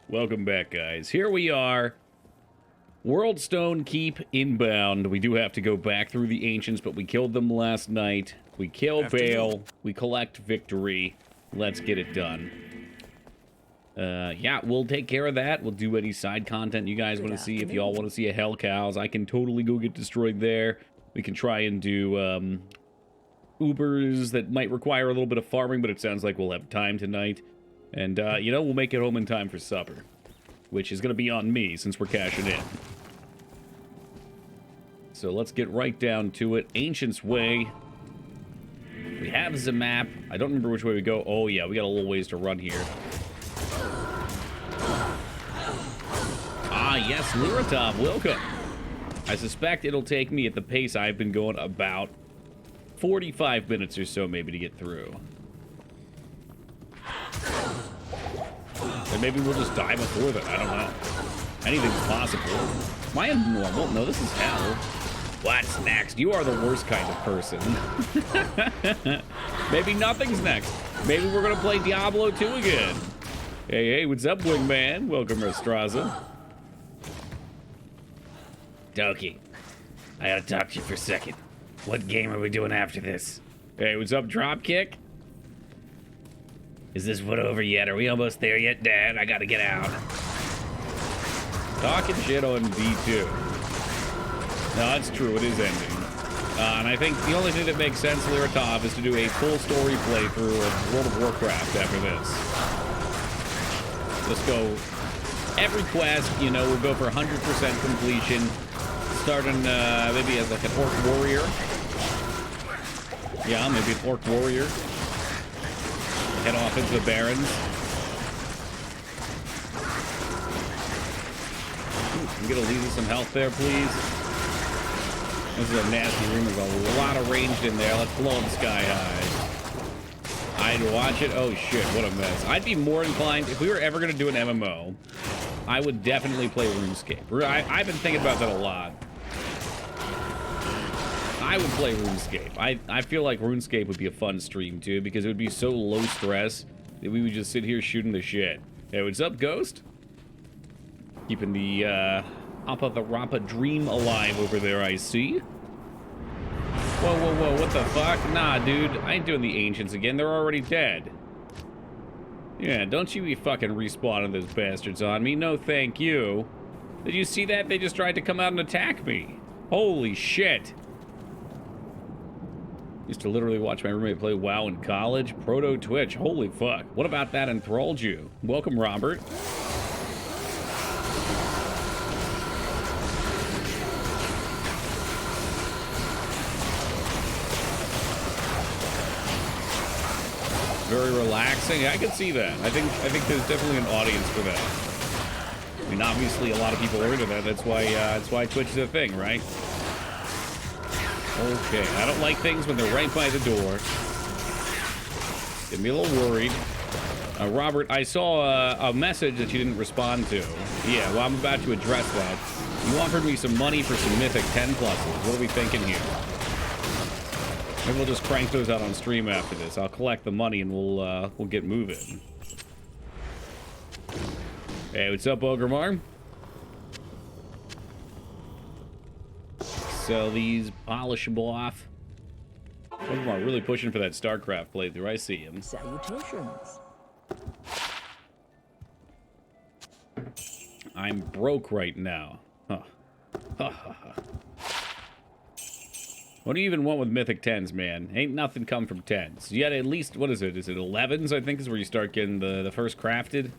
Welcome back, guys. Here we are. Worldstone Keep inbound. We do have to go back through the Ancients, but we killed them last night. We kill Bale. We collect victory. Let's get it done. Yeah, we'll take care of that. We'll do any side content you guys want to see. If y'all want to see a Hell Cows, I can totally go get destroyed there. We can try and do Ubers that might require a little bit of farming, but it sounds like we'll have time tonight. And, you know, we'll make it home in time for supper, which is going to be on me since we're cashing in. So let's get right down to it. Ancients Way. We have the map. I don't remember which way we go. Oh, yeah, we got a little ways to run here. Ah, yes, Liratov, welcome. I suspect it'll take me at the pace I've been going about 45 minutes or so maybe to get through. And maybe we'll just die before that. I don't know. Anything's possible. Am I in normal? No, this is hell. What's next? You are the worst kind of person. Maybe nothing's next. Maybe we're going to play Diablo 2 again. Hey, what's up, Wingman? Welcome, Restraza. Doki, I gotta talk to you for a second. What game are we doing after this? Hey, what's up, Dropkick? Is this one over yet? Are we almost there yet, Dad? I gotta get out. Talking shit on D2. No, that's true. It is ending. And I think the only thing that makes sense, Liratov, is to do a full story playthrough of World of Warcraft after this. Let's go. Every quest, you know, we'll go for 100% completion. Starting maybe as like an Orc Warrior. Yeah, maybe an Orc Warrior. Head off into the Barrens. I'm gonna leave you some health there, please. This is a nasty room. There's a lot of ranged in there. Let's blow them sky high. I'd watch it. Oh shit, what a mess. I'd be more inclined, if we were ever gonna do an MMO, I would definitely play RuneScape. I've been thinking about that a lot. I would play RuneScape. I feel like RuneScape would be a fun stream, too, because it would be so low stress that we would just sit here shooting the shit. Hey, what's up, Ghost? Keeping the, Appa the Rappa dream alive over there, I see. Whoa, what the fuck? Nah, dude, I ain't doing the Ancients again. They're already dead. Yeah, don't you be fucking respawning those bastards on me. No, thank you. Did you see that? They just tried to come out and attack me. Holy shit. Used to literally watch my roommate play WoW in college. Proto Twitch. Holy fuck. What about that enthralled you? Welcome, Robert. Very relaxing. I can see that. I think there's definitely an audience for that. I mean, obviously a lot of people are into that. That's why Twitch is a thing, right? Okay, I don't like things when they're right by the door. Get me a little worried. Robert, I saw a message that you didn't respond to. Yeah, well, I'm about to address that. You offered me some money for some Mythic 10 pluses. What are we thinking here? Maybe we'll just crank those out on stream after this. I'll collect the money and we'll get moving. Hey, what's up, Ogremar? Sell these, polish them off. Ogremar really pushing for that StarCraft playthrough. I see him. Salutations. I'm broke right now. Huh. What do you even want with Mythic 10s, man? Ain't nothing come from 10s. You had at least, what is it? Is it 11s, I think, is where you start getting the first crafted?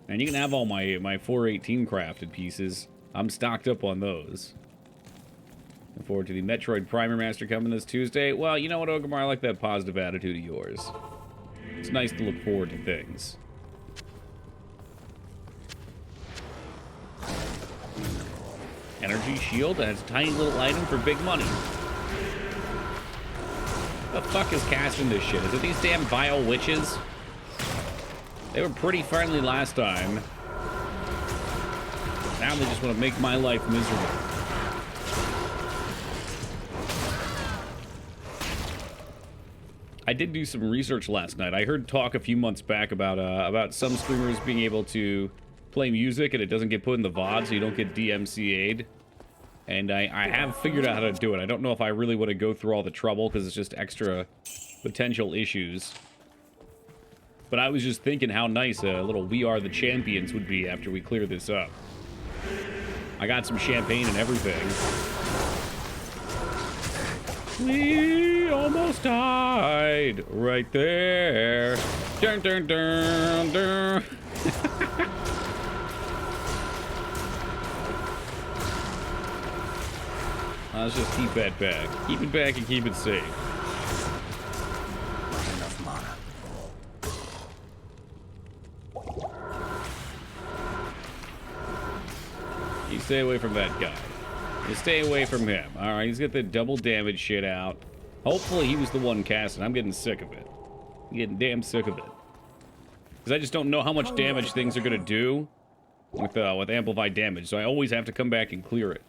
And you can have all my 418 crafted pieces. I'm stocked up on those. Looking forward to the Metroid Primer Master coming this Tuesday. Well, you know what, Ogremar? I like that positive attitude of yours. It's nice to look forward to things. Energy shield, and it's a tiny little item for big money. What the fuck is casting this shit? Is it these damn vile witches? They were pretty friendly last time. Now they just want to make my life miserable. I did do some research last night. I heard talk a few months back about some streamers being able to play music and it doesn't get put in the VOD, so you don't get DMCA'd. And I have figured out how to do it. I don't know if I really want to go through all the trouble because it's just extra potential issues. But I was just thinking how nice a little We Are the Champions would be after we clear this up. I got some champagne and everything. We almost died right there. Dun, dun, dun, dun. Let's just keep that back. Keep it back and keep it safe. Enough mana. You stay away from that guy. You stay away from him. Alright, he's got the double damage shit out. Hopefully he was the one casting. I'm getting sick of it. I'm getting damn sick of it. Because I just don't know how much damage things are going to do with amplified damage. So I always have to come back and clear it.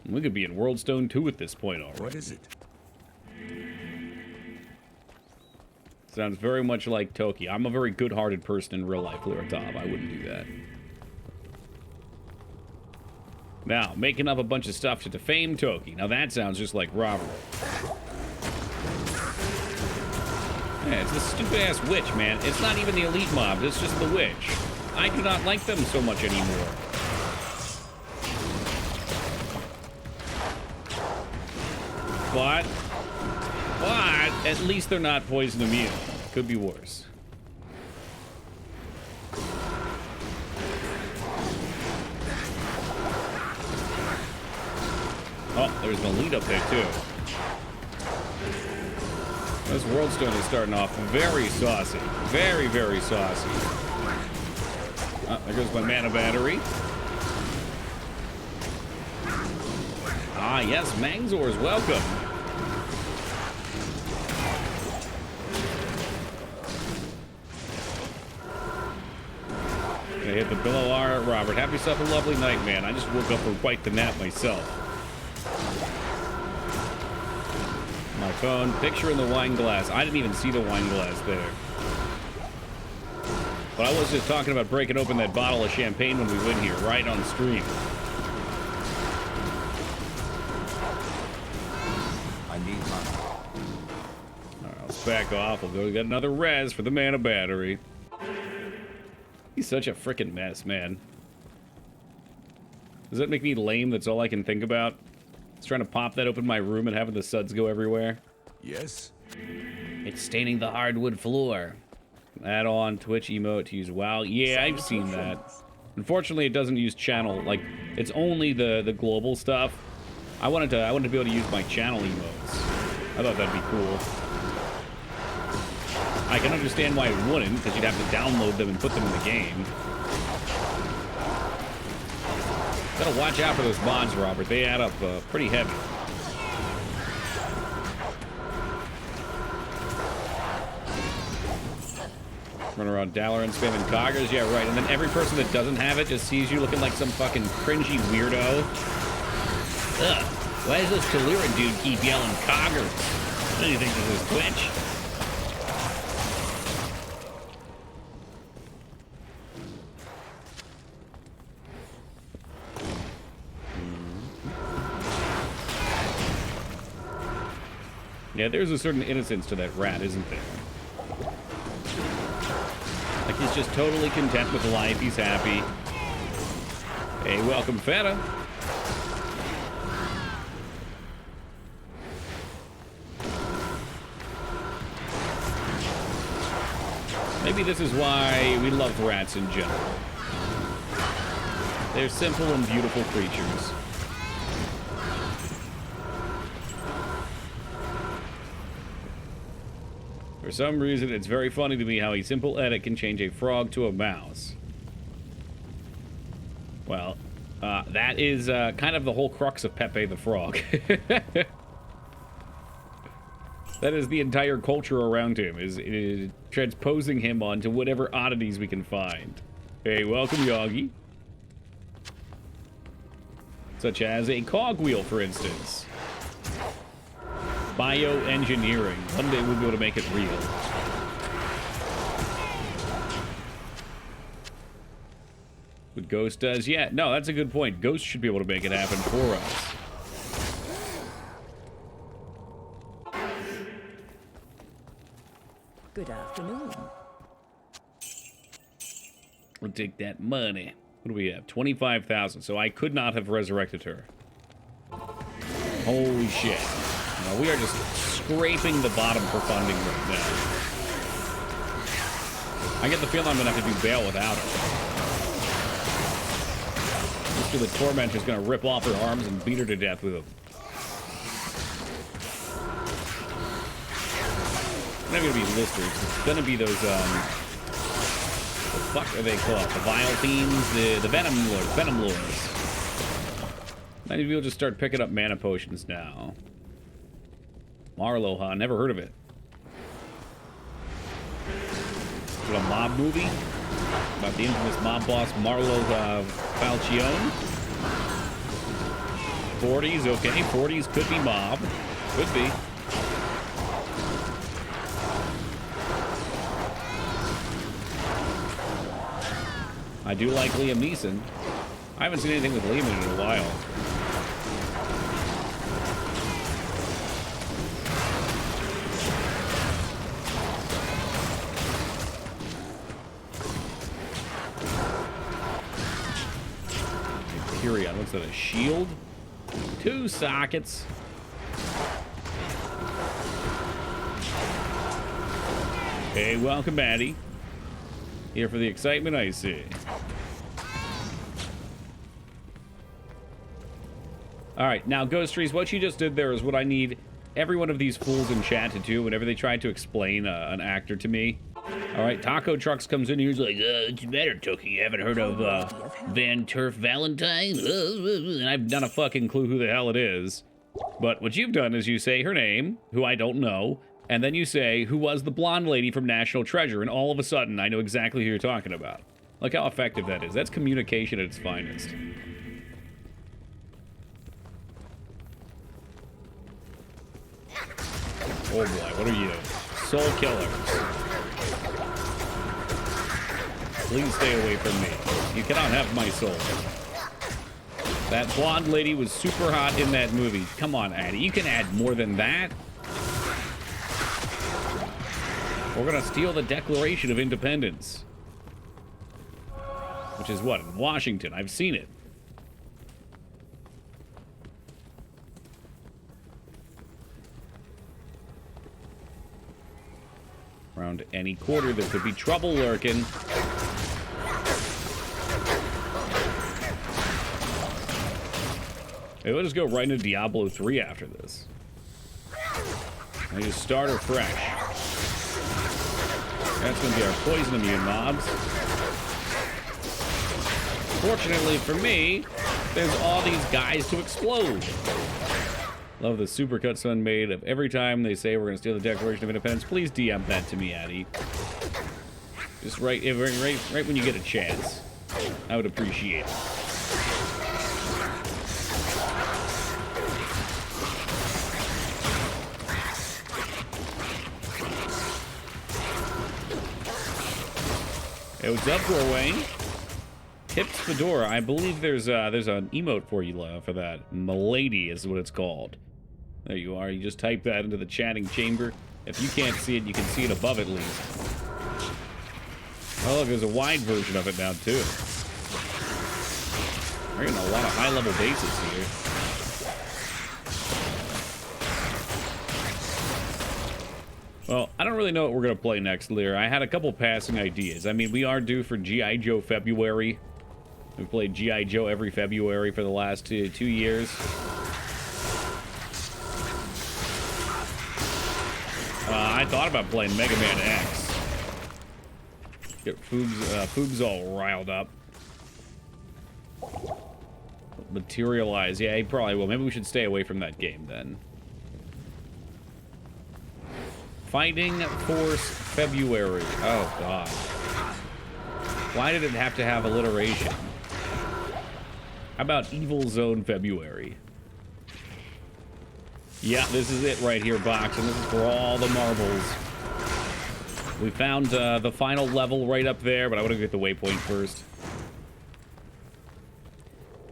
We could be in Worldstone 2 at this point already. What is it? Sounds very much like Toki. I'm a very good-hearted person in real life, Luratov. I wouldn't do that. Now, making up a bunch of stuff to defame Toki. Now that sounds just like Robert. Yeah, it's the stupid-ass witch, man. It's not even the elite mob. It's just the witch. I do not like them so much anymore. But at least they're not poison immune. Could be worse. Oh, there's an elite up there too. This Worldstone is starting off very saucy. Very, very saucy. Oh, there goes my mana battery. Ah, yes, Mangzor's welcome. I hit the Billow R. Robert, have yourself a lovely night, man. I just woke up from quite the nap myself. My phone, picture in the wine glass. I didn't even see the wine glass there. But I was just talking about breaking open that bottle of champagne when we went here, right on stream. Alright, let's back off. We'll go. We got another res for the mana battery. He's such a freaking mess, man. Does that make me lame? That's all I can think about. It's trying to pop that open my room and having the suds go everywhere. Yes. It's staining the hardwood floor. Add on Twitch emote to use WoW. Yeah, I've seen that. Unfortunately, it doesn't use channel. Like, it's only the global stuff. I wanted to be able to use my channel emotes. I thought that'd be cool. I can understand why it wouldn't, because you'd have to download them and put them in the game. Gotta watch out for those mods, Robert. They add up pretty heavy. Run around Dalaran spamming coggers, yeah, right. And then every person that doesn't have it just sees you looking like some fucking cringy weirdo. Ugh, why does this Kalira dude keep yelling coggers? What do you think this is, Twitch? Yeah, there's a certain innocence to that rat, isn't there? Like, he's just totally content with life. He's happy. Hey, welcome, Feta. Maybe this is why we love rats in general. They're simple and beautiful creatures. For some reason, it's very funny to me how a simple edit can change a frog to a mouse. Well, that is kind of the whole crux of Pepe the Frog. That is the entire culture around him, is transposing him onto whatever oddities we can find. Hey, welcome, Yagi. Such as a cogwheel, for instance. Bioengineering. One day we'll be able to make it real. What Ghost does? Yeah, no, that's a good point. Ghost should be able to make it happen for us. Good afternoon. We'll take that money. What do we have? 25,000. So I could not have resurrected her. Holy shit. We are just scraping the bottom for funding right now. I get the feeling I'm going to have to do bail without her. Mr. the Tormentor's going to rip off her arms and beat her to death with them. It's not going to be listers. It's going to be those, what the fuck are they called? The Vile Fiends? The Venom Lords. Venom Lords. Maybe we'll just start picking up mana potions now. Marlowe, huh? Never heard of it. Is it a mob movie? About the infamous mob boss Marlowe Falchione? 40s, okay. 40s could be mob. Could be. I do like Liam Neeson. I haven't seen anything with Liam in a while. Period. What's that, a shield? 2 sockets. Hey, welcome, Maddie. Here for the excitement, I see. Alright, now, Ghost Trees, what you just did there is what I need every one of these fools in chat to do whenever they try to explain an actor to me. Alright, Taco Trucks comes in and he's like, what's the matter, Tookie? You haven't heard of Van Turf Valentine? And I've not a fucking clue who the hell it is. But what you've done is you say her name, who I don't know, and then you say, who was the blonde lady from National Treasure, and all of a sudden I know exactly who you're talking about. Look how effective that is. That's communication at its finest. Oh boy, what are you? Soul Killers. Please stay away from me. You cannot have my soul. That blonde lady was super hot in that movie. Come on, Addy. You can add more than that. We're gonna steal the Declaration of Independence. Which is what? In Washington. I've seen it. Around any quarter, there could be trouble lurking. Hey, we'll just go right into Diablo 3 after this. I just start her fresh. That's going to be our poison immune mobs. Fortunately for me, there's all these guys to explode. Love the supercut Sun made of every time they say we're going to steal the Declaration of Independence. Please DM that to me, Addy. Just right when you get a chance. I would appreciate it. Hey, what's up, Doorway? Tips Fedora. I believe there's an emote for you for that. Milady is what it's called. There you are. You just type that into the chatting chamber. If you can't see it, you can see it above at least. Oh, look, there's a wide version of it now, too. We're getting a lot of high-level bases here. Well, I don't really know what we're going to play next, Lear. I had a couple passing ideas. I mean, we are due for G.I. Joe February. We've played G.I. Joe every February for the last 2 years. I thought about playing Mega Man X. Get Foobs all riled up. Materialize. Yeah, he probably will. Maybe we should stay away from that game then. Fighting Force February. Oh, God. Why did it have to have alliteration? How about Evil Zone February? Yeah, this is it right here, box, and this is for all the marbles. We found the final level right up there, but I want to get the waypoint first.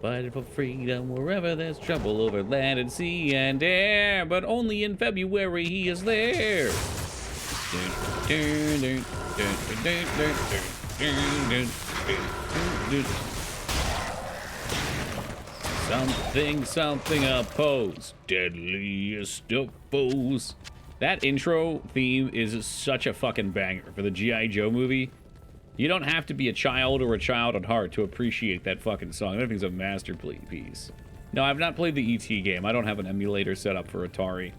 Fighting for freedom wherever there's trouble over land and sea and air, but only in February he is there. Something oppose, deadliest of foes. That intro theme is such a fucking banger for the G.I. Joe movie. You don't have to be a child or a child at heart to appreciate that fucking song. That thing's a masterpiece. No, I've not played the E.T. game. I don't have an emulator set up for Atari.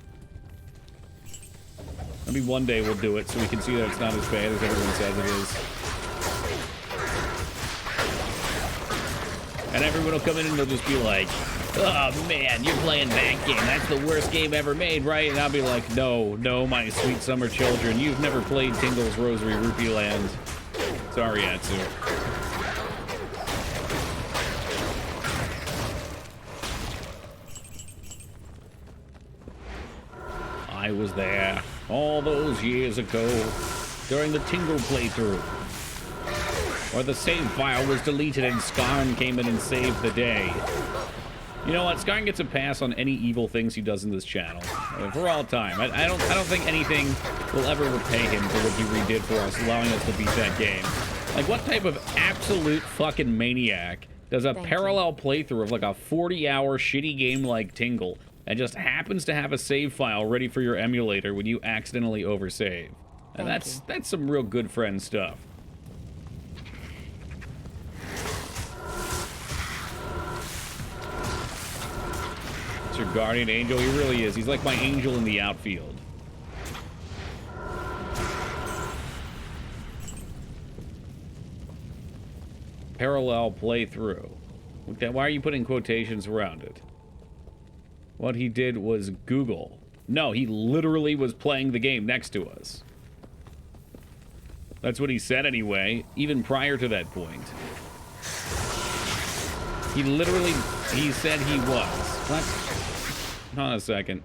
Maybe one day we'll do it so we can see that it's not as bad as everyone says it is. And everyone will come in and they'll just be like, oh man, you're playing that game. That's the worst game ever made, right? And I'll be like, no, my sweet summer children. You've never played Tingle's Rosary Rupee Land. Sorry, Atsu. I was there all those years ago during the Tingle playthrough, where the save file was deleted and Skarn came in and saved the day. You know what? Skarn gets a pass on any evil things he does in this channel for all time. I don't think anything will ever repay him for what he redid for us, allowing us to beat that game. Like, what type of absolute fucking maniac does a parallel playthrough of like a 40-hour shitty game like Tingle and just happens to have a save file ready for your emulator when you accidentally oversave? And that's some real good friend stuff. It's your guardian angel. He really is. He's like my angel in the outfield. Parallel playthrough. Why are you putting quotations around it? What he did was Google. No, he literally was playing the game next to us. That's what he said anyway, even prior to that point. He said he was. What? Hold on a second.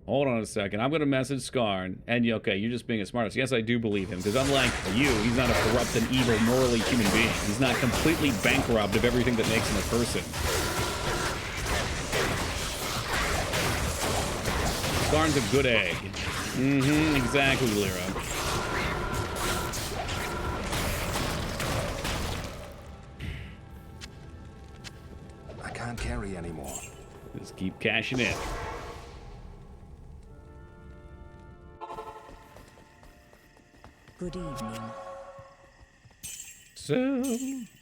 Hold on a second. I'm going to message Skarn. And, okay, you're just being a smartass. Yes, I do believe him, because unlike you, he's not a corrupt and evil, morally human being. He's not completely bankrupt of everything that makes him a person. Skarn's a good egg. Mm-hmm, exactly, Lyra. I can't carry anymore. Just keep cashing in. Good evening. So,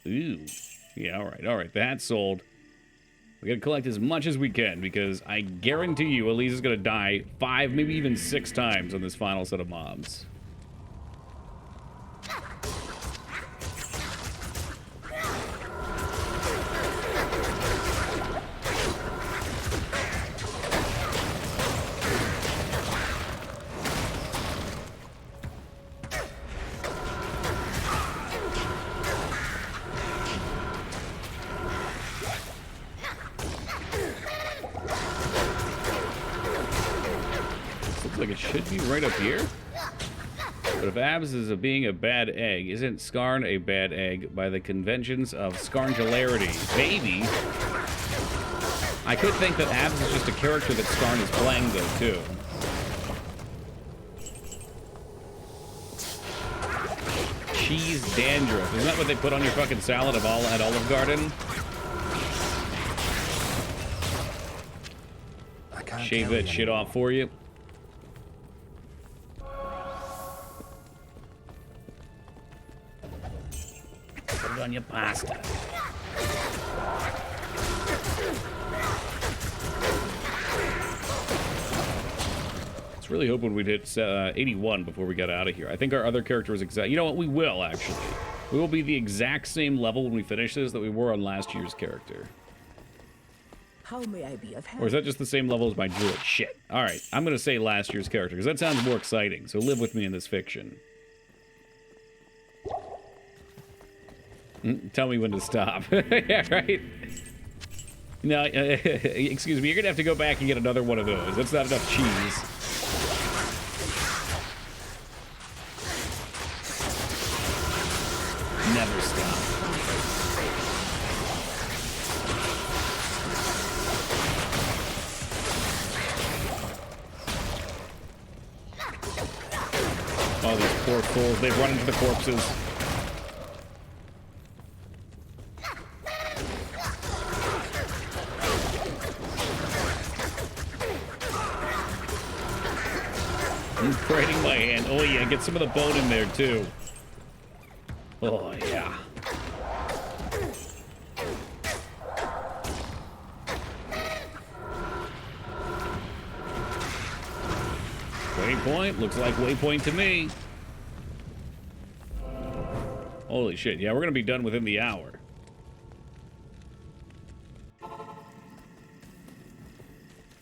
ooh. Yeah, all right. The hat's sold. We gotta collect as much as we can, because I guarantee you Elise is gonna die 5, maybe even 6 times on this final set of mobs. Like it should be right up here. But if Abs is being a bad egg, isn't Skarn a bad egg by the conventions of Skarngularity? Maybe. I could think that Abs is just a character that Skarn is playing, though, too. Cheese dandruff. Isn't that what they put on your fucking salad at Olive Garden? Shave that shit off for you. Put it on your pasta. I was really hoping we'd hit 81 before we got out of here. I think our other character was exact. You know what? We will, actually. We will be the exact same level when we finish this that we were on last year's character. How may I be of help? Or is that just the same level as my druid? Shit. All right. I'm going to say last year's character, because that sounds more exciting. So live with me in this fiction. Tell me when to stop. Yeah, right? No, excuse me, you're gonna have to go back and get another one of those. That's not enough cheese. Never stop. Oh, these poor fools. They've run into the corpses. I'm braiding my hand. Oh, yeah, get some of the bone in there, too. Oh, yeah. Waypoint? Looks like waypoint to me. Holy shit. Yeah, we're going to be done within the hour.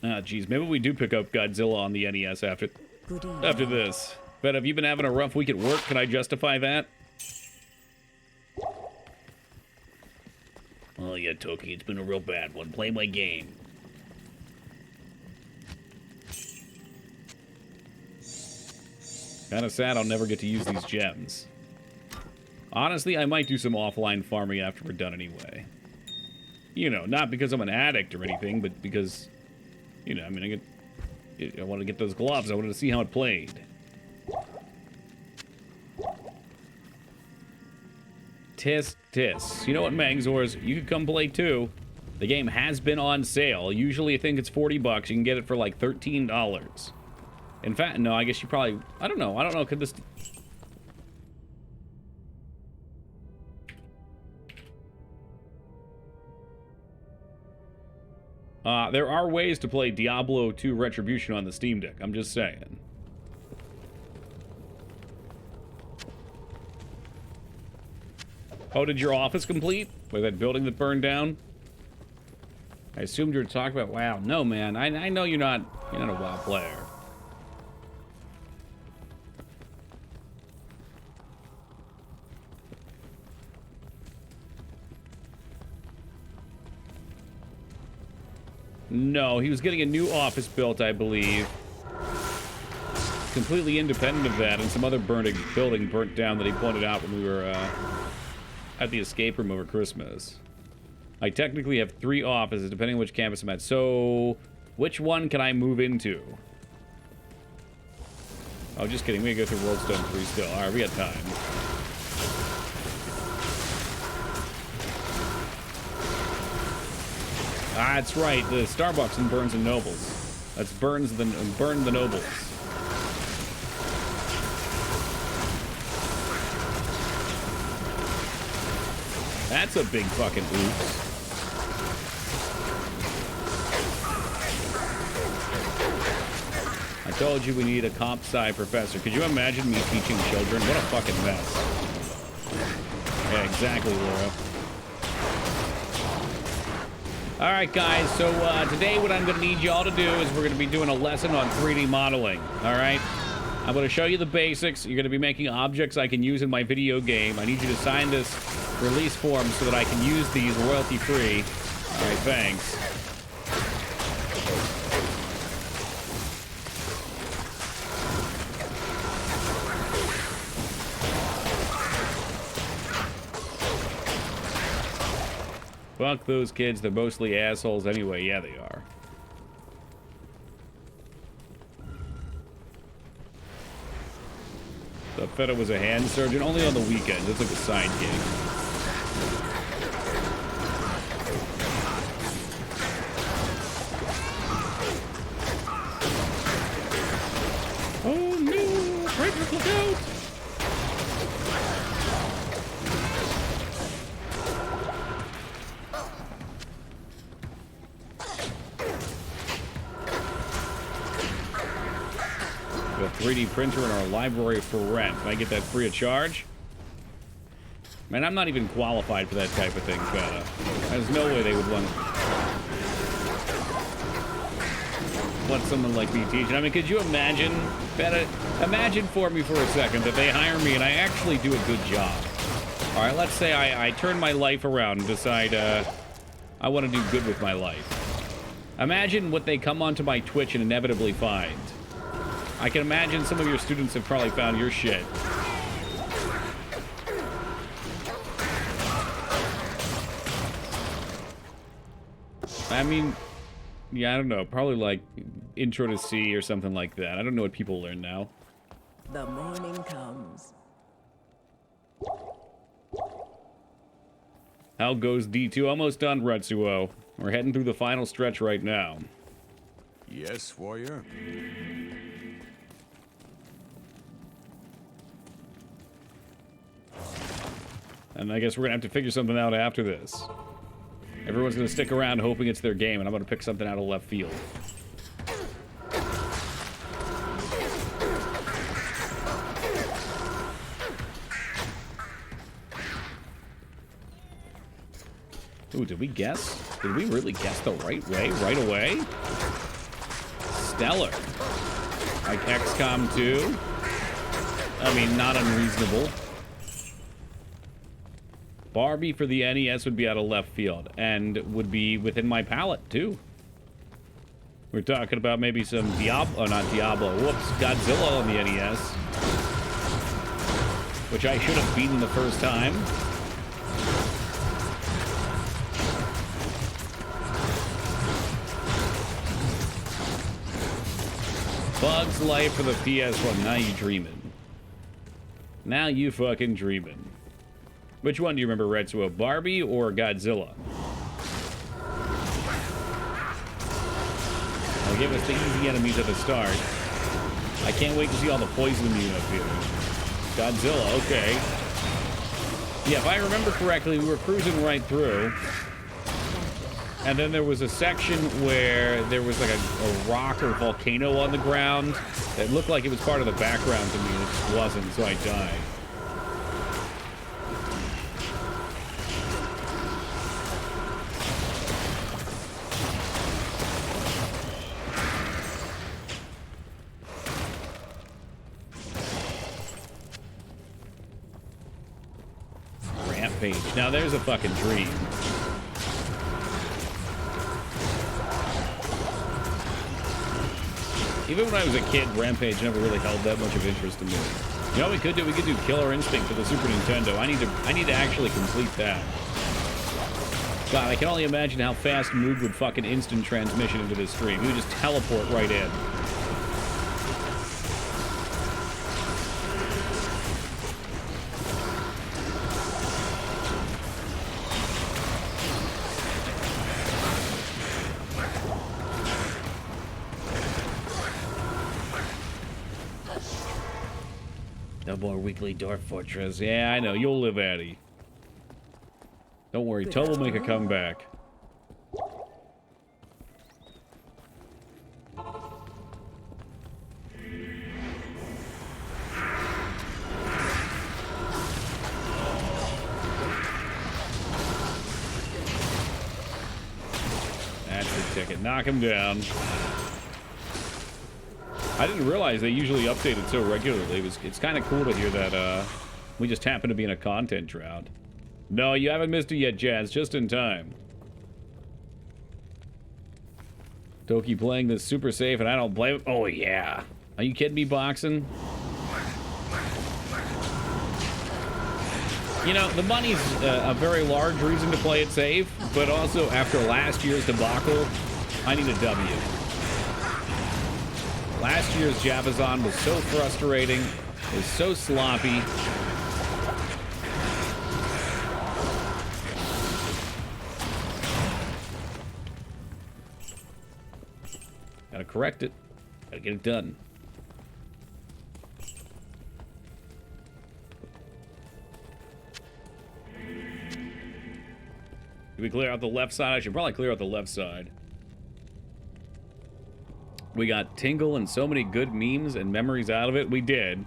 Ah, geez. Maybe we do pick up Godzilla on the NES after this. But have you been having a rough week at work? Can I justify that? Oh, yeah, Toki. It's been a real bad one. Play my game. Kinda sad I'll never get to use these gems. Honestly, I might do some offline farming after we're done anyway. You know, not because I'm an addict or anything, but because, you know, I mean, I want to get those gloves. I wanted to see how it played. Tisk. You know what, Magzors? You could come play too. The game has been on sale. Usually I think it's 40 bucks. You can get it for like $13. In fact, no, I guess you probably... I don't know. Could this... there are ways to play Diablo 2 Retribution on the Steam Deck. I'm just saying. Oh, did your office complete? With that building that burned down? I assumed you were talking about WoW. No, man. I know you're not a WoW player. No, he was getting a new office built, I believe. Completely independent of that, and some other building burnt down that he pointed out when we were at the escape room over Christmas. I technically have 3 offices, depending on which campus I'm at. So, which one can I move into? Oh, just kidding. We gotta go through Worldstone 3 still. Alright, we got time. Ah, that's right. The Starbucks in Burns and Nobles. That's Burn the Nobles. That's a big fucking oops. I told you we need a comp sci professor. Could you imagine me teaching children? What a fucking mess. Yeah, exactly, Laura. Alright guys, so today what I'm going to need y'all to do is we're going to be doing a lesson on 3D modeling, alright? I'm going to show you the basics. You're going to be making objects I can use in my video game. I need you to sign this release form so that I can use these royalty-free. Alright, thanks. Fuck those kids, they're mostly assholes anyway. Yeah, they are. The Feta was a hand surgeon, only on the weekends. It's like a side gig. Oh no! Frederick, look out! We have a 3D printer in our library for rent. Can I get that free of charge? Man, I'm not even qualified for that type of thing, Feta. There's no way they would want someone like me teaching. I mean, could you imagine, Feta, imagine for me for a second that they hire me and I actually do a good job. All right, let's say I turn my life around and decide, I want to do good with my life. Imagine what they come onto my Twitch and inevitably find. I can imagine some of your students have probably found your shit. I mean, yeah, I don't know. Probably like Intro to C or something like that. I don't know what people learn now. The morning comes. How goes D2? Almost done, Retsuo. We're heading through the final stretch right now. Yes, warrior. And I guess we're gonna have to figure something out after this. Everyone's gonna stick around hoping it's their game, and I'm gonna pick something out of left field. Ooh, did we guess? Did we really guess the right way right away? Stellar. Like XCOM 2? I mean, not unreasonable. Barbie for the NES would be out of left field, and would be within my palette, too. We're talking about maybe some Diablo, oh, not Diablo, whoops, Godzilla on the NES. Which I should have beaten the first time. Bugs Life for the PS1. Now you dreaming. Now you fucking dreaming. Which one do you remember, Retsuo? Barbie or Godzilla? I'll give us the easy enemies at the start. I can't wait to see all the poison immune up here. Godzilla, okay. Yeah, if I remember correctly, we were cruising right through. And then there was a section where there was like a rock or volcano on the ground that looked like it was part of the background to me, and it just wasn't, so I died. Rampage. Now there's a fucking dream. Even when I was a kid, Rampage never really held that much of interest in me. You know what we could do? We could do Killer Instinct for the Super Nintendo. I need to actually complete that. God, I can only imagine how fast Moog would fucking instant transmission into this stream. He would just teleport right in. No more weekly Dwarf Fortress. Yeah, I know. You'll live, Addy. Don't worry. Toe will make a comeback. That's the ticket. Knock him down. I didn't realize they usually update it so regularly. It's kind of cool to hear that we just happen to be in a content drought. No, you haven't missed it yet, Jazz. Just in time. Toki playing this super safe, and I don't blame him. Oh, yeah. Are you kidding me, Boxing? You know, the money's a very large reason to play it safe, but also after last year's debacle, I need a W. Last year's Javazon was so frustrating, was so sloppy. Gotta correct it. Gotta get it done. Did we clear out the left side? I should probably clear out the left side. We got Tingle and so many good memes and memories out of it. We did.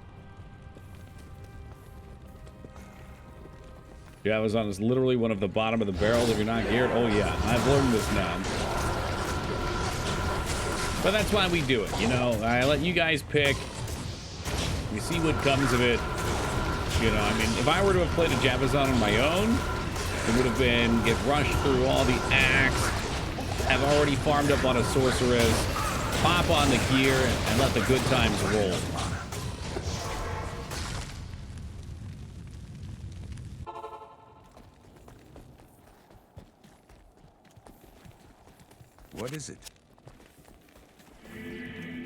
Javazon is literally one of the bottom of the barrels if you're not geared. Oh yeah, I've learned this now. But that's why we do it, you know. I let you guys pick. We see what comes of it. You know, I mean, if I were to have played a Javazon on my own, It would have been get rushed through all the acts, have already farmed up on a sorceress, pop on the gear, and let the good times roll. What is it?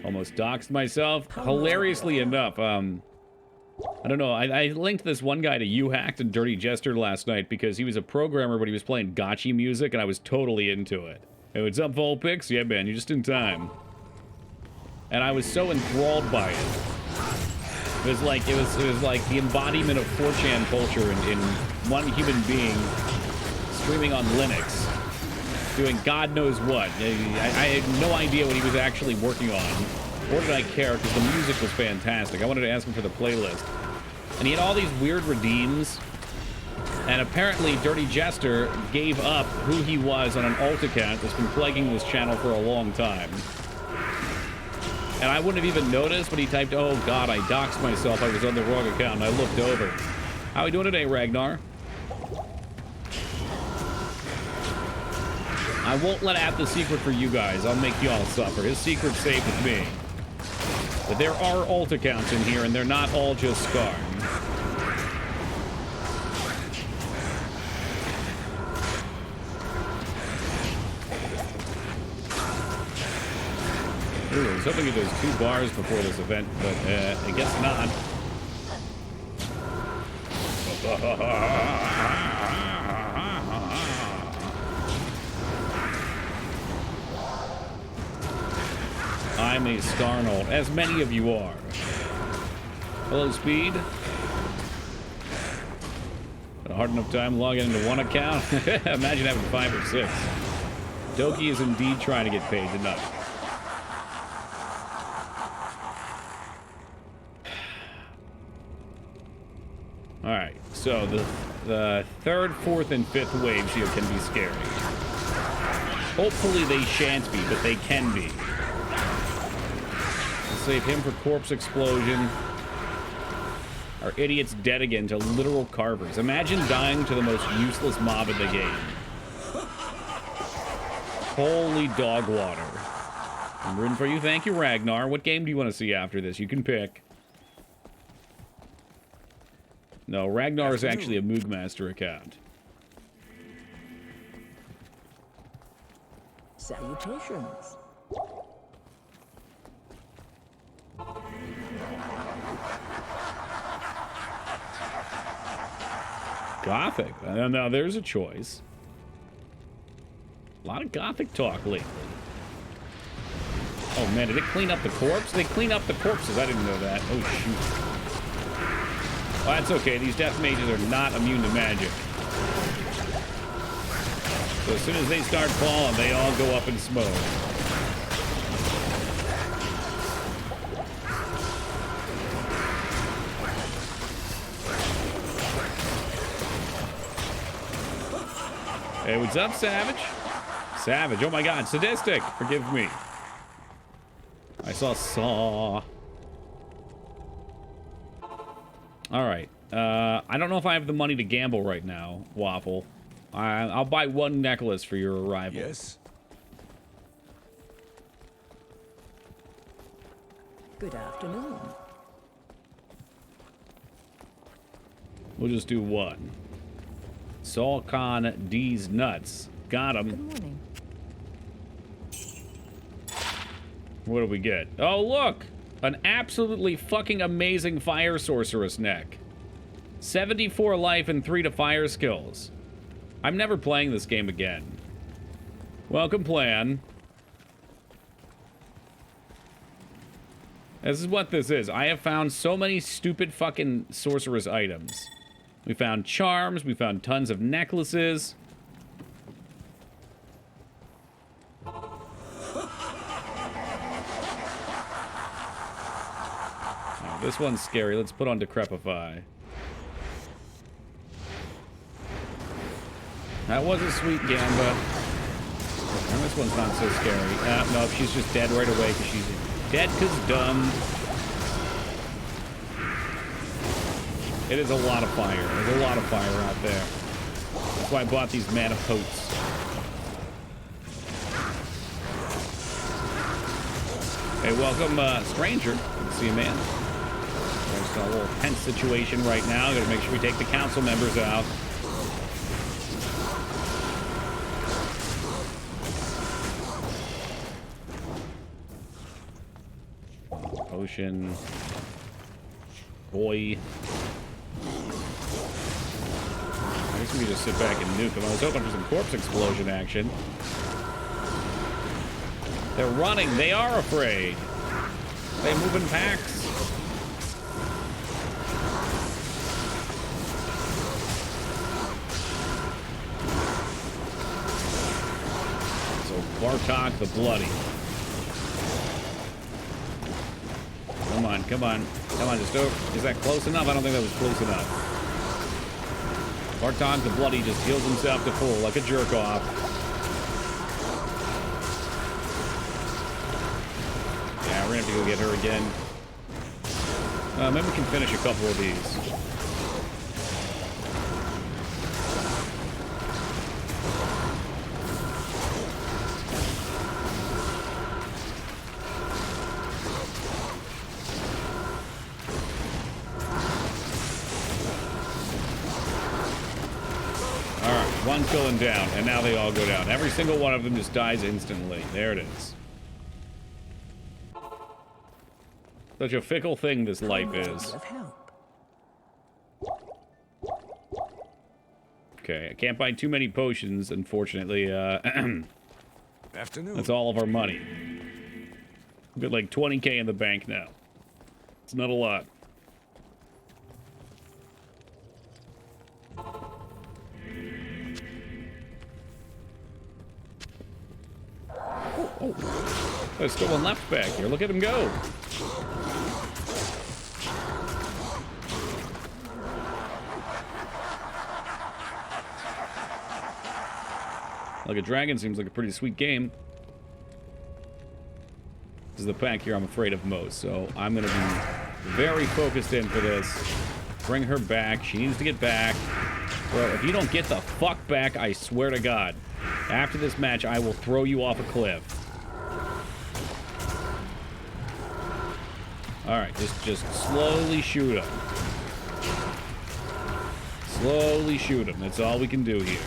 Almost doxed myself. Hilariously enough, I don't know. I linked this one guy to You Hacked and Dirty Jester last night because he was a programmer, but he was playing gotchi music, and I was totally into it. Hey, what's up, Volpix? Yeah, man, you're just in time. And I was so enthralled by it. It was like the embodiment of 4chan culture in one human being streaming on Linux, doing God knows what. I had no idea what he was actually working on. Or did I care? Because the music was fantastic. I wanted to ask him for the playlist. And he had all these weird redeems. And apparently, Dirty Jester gave up who he was on an alt account that's been plaguing this channel for a long time. And I wouldn't have even noticed, but he typed, "Oh God, I doxed myself. I was on the wrong account." And I looked over. How are we doing today, Ragnar? I won't let out the secret for you guys. I'll make y'all suffer. His secret's safe with me. But there are alt accounts in here, and they're not all just Scar. Ooh, I was hoping it was 2 bars before this event, but I guess not. I'm a Scarnold, as many of you are. Hello, Speed. Had a hard enough time logging into one account. Imagine having 5 or 6. Doki is indeed trying to get paid tonight. Alright, so the 3rd, 4th, and 5th waves here can be scary. Hopefully they shan't be, but they can be. Save him for corpse explosion. Our idiot's dead again to literal carvers. Imagine dying to the most useless mob in the game. Holy dog water. I'm rooting for you. Thank you, Ragnar. What game do you want to see after this? You can pick. No, Ragnar is actually a Moogmaster account. Salutations. Gothic. Now there's a choice. A lot of Gothic talk lately. Oh man, did it clean up the corpse? They clean up the corpses. I didn't know that. Oh shoot. Well, that's okay. These death mages are not immune to magic. So as soon as they start falling, they all go up in smoke. Hey, what's up, Savage? Savage, oh my god, sadistic! Forgive me. I saw. Alright, I don't know if I have the money to gamble right now, Waffle. I'll buy 1 necklace for your arrival. Yes. Good afternoon. We'll just do 1. Solcon D's nuts. Got him. Good morning. What do we get? Oh, look! An absolutely fucking amazing fire sorceress neck. 74 life and 3 to fire skills. I'm never playing this game again. Welcome, plan. This is what this is. I have found so many stupid fucking sorceress items. We found charms, we found tons of necklaces. Oh, this one's scary. Let's put on Decrepify. That was a sweet Gamba. And this one's not so scary. No, she's just dead right away because she's dead because dumb. It is a lot of fire. There's a lot of fire out there. That's why I bought these mana potes. Hey, welcome, stranger. Good to see you, man. There's a little tense situation right now. Gotta make sure we take the council members out. Potion. Boy. I guess we can just sit back and nuke them. I was hoping for some corpse explosion action. They're running. They are afraid. They move in packs. So Bartok the Bloody. Come on, come on. Come on, just over. Is that close enough? I don't think that was close enough. Bartok the Bloody just heals himself to full like a jerk-off. Yeah, we're gonna have to go get her again. Maybe we can finish a couple of these. One killing down, and now they all go down. Every single one of them just dies instantly. There it is. Such a fickle thing this life is. Okay, I can't buy too many potions, unfortunately. Afternoon. That's all of our money. We've got like 20k in the bank now. It's not a lot. Oh, there's still one left back here. Look at him go. Like a dragon seems like a pretty sweet game. This is the pack here I'm afraid of most, so I'm going to be very focused in for this. Bring her back. She needs to get back. Bro, if you don't get the fuck back, I swear to God, after this match, I will throw you off a cliff. Alright, just slowly shoot him. Slowly shoot him. That's all we can do here.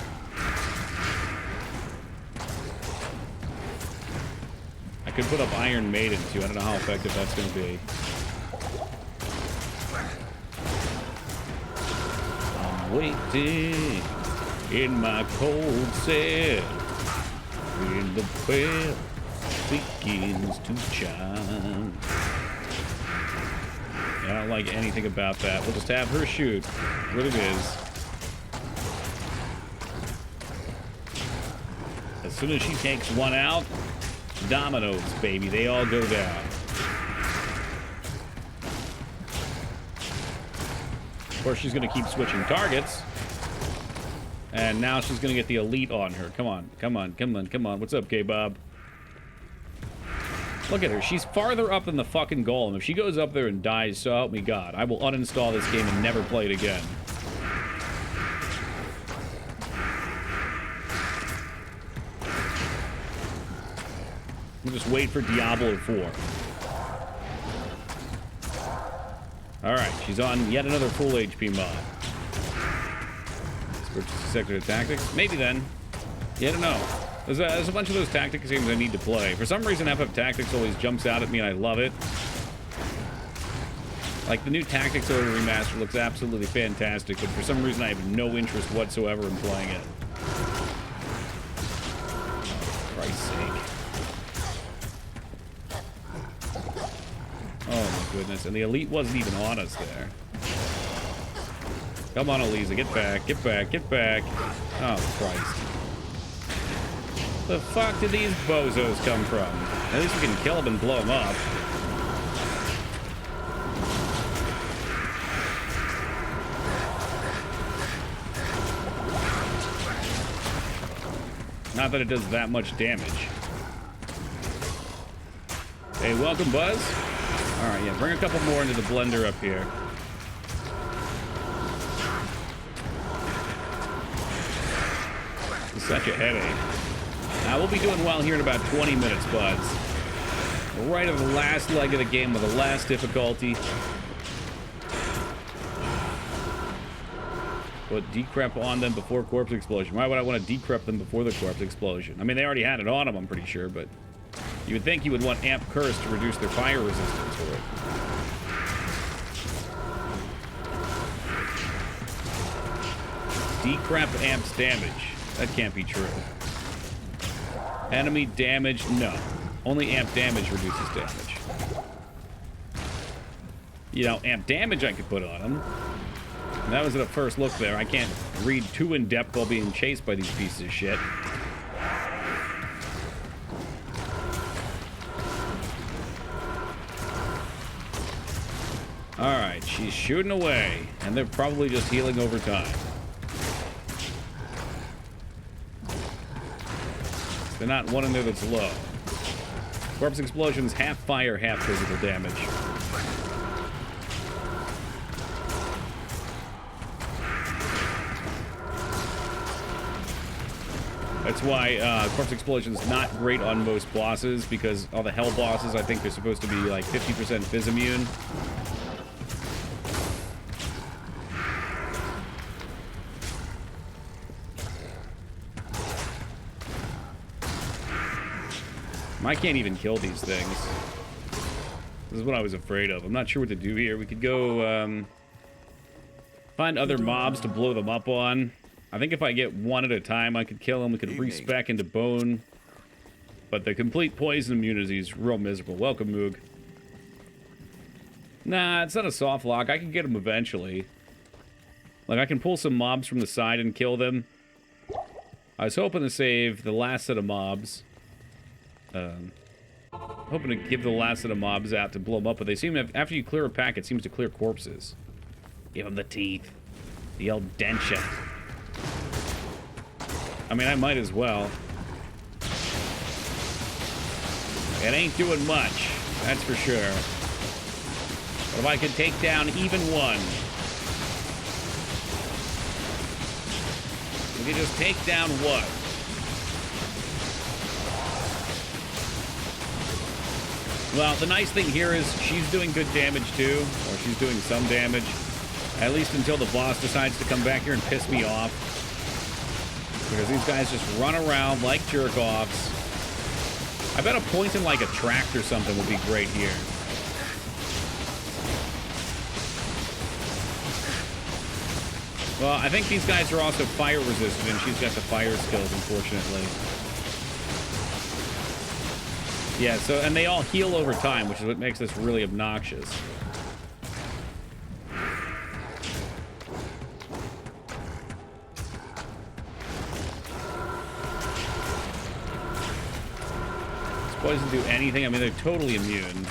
I could put up Iron Maiden, too. I don't know how effective that's going to be. I'm waiting in my cold cell when the bell begins to chime. I don't like anything about that. We'll just have her shoot what it is. As soon as she takes one out, dominoes, baby. They all go down. Of course, she's going to keep switching targets. And now she's going to get the elite on her. Come on, come on, come on, come on. What's up, K-Bob? Look at her. She's farther up than the fucking golem. If she goes up there and dies, so help me God, I will uninstall this game and never play it again. We'll just wait for Diablo 4. Alright, she's on yet another full HP mod. Switch to sector tactics? Maybe then. You don't know. There's a bunch of those tactics games I need to play. For some reason, FF Tactics always jumps out at me, and I love it. Like, the new Tactics Order Remaster looks absolutely fantastic, but for some reason, I have no interest whatsoever in playing it. For Christ's sake. Oh, my goodness. And the elite wasn't even on us there. Come on, Eliza. Get back. Get back. Get back. Oh, Christ. The fuck did these bozos come from? At least we can kill them and blow them up. Not that it does that much damage. Hey, welcome, Buzz. Alright, yeah, bring a couple more into the blender up here. Such a headache. We'll be doing well here in about 20 minutes, buds. We're right at the last leg of the game with the last difficulty. Put decrep on them before corpse explosion. Why would I want to decrep them before the corpse explosion? I mean, they already had it on them, I'm pretty sure, but you would think you would want amp curse to reduce their fire resistance for it. Decrep amps damage. That can't be true. Enemy damage, no. Only amp damage reduces damage. You know, amp damage I could put on them. And that was at a first look there. I can't read too in depth while being chased by these pieces of shit. Alright, she's shooting away, and they're probably just healing over time. They're not one in there that's low. Corpse explosions, half fire, half physical damage. That's why corpse explosion's not great on most bosses, because all the hell bosses, I think they're supposed to be like 50% fizz immune. I can't even kill these things. This is what I was afraid of. I'm not sure what to do here. We could go find other mobs to blow them up on. I think if I get one at a time, I could kill them. We could respec into bone. But the complete poison immunity is real miserable. Welcome, Moog. Nah, it's not a soft lock. I can get them eventually. Like, I can pull some mobs from the side and kill them. I was hoping to save the last set of mobs. Hoping to give the last set of mobs out to blow them up, but they seem to have, after you clear a pack, it seems to clear corpses. Give them the teeth. The old denture. I mean, I might as well. It ain't doing much, that's for sure. But if I could take down even one. We could just take down one. Well, the nice thing here is she's doing good damage too, or she's doing some damage. At least until the boss decides to come back here and piss me off. Because these guys just run around like jerk-offs. I bet a point in like a tract or something would be great here. Well, I think these guys are also fire resistant, and she's got the fire skills, unfortunately. Yeah, so, and they all heal over time, which is what makes this really obnoxious. Does poison do anything? I mean, they're totally immune.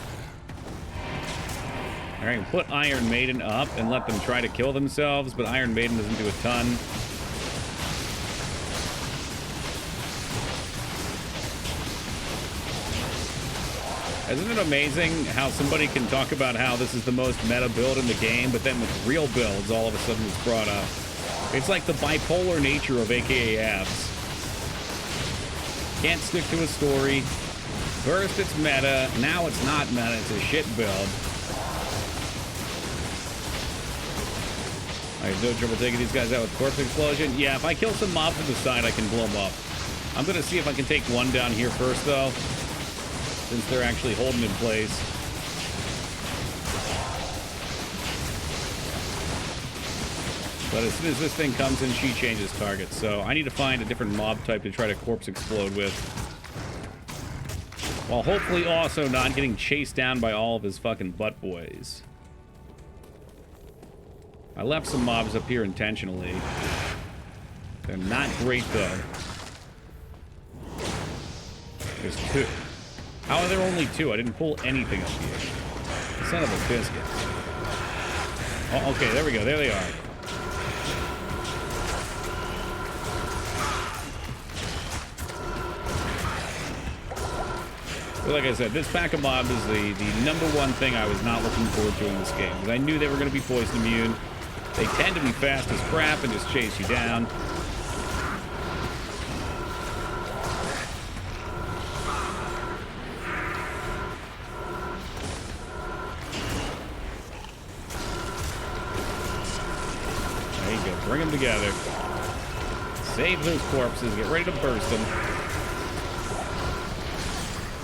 Alright, put Iron Maiden up and let them try to kill themselves, but Iron Maiden doesn't do a ton. Isn't it amazing how somebody can talk about how this is the most meta build in the game, but then with real builds, all of a sudden it's brought up? It's like the bipolar nature of AKA abs. Can't stick to a story. First it's meta, now it's not meta, it's a shit build. I have no trouble taking these guys out with corpse explosion. Yeah, if I kill some mobs from the side, I can blow them up. I'm gonna see if I can take one down here first, though. Since they're actually holding in place. But as soon as this thing comes in, she changes targets. So I need to find a different mob type to try to corpse explode with. While hopefully also not getting chased down by all of his fucking butt boys. I left some mobs up here intentionally. They're not great, though. There's two. How are there only two? I didn't pull anything up here. Son of a biscuit. Oh, okay, there we go. There they are. But like I said, this pack of mobs is the number one thing I was not looking forward to in this game. Because I knew they were going to be poison immune. They tend to be fast as crap and just chase you down. Bring them together. Save those corpses. Get ready to burst them.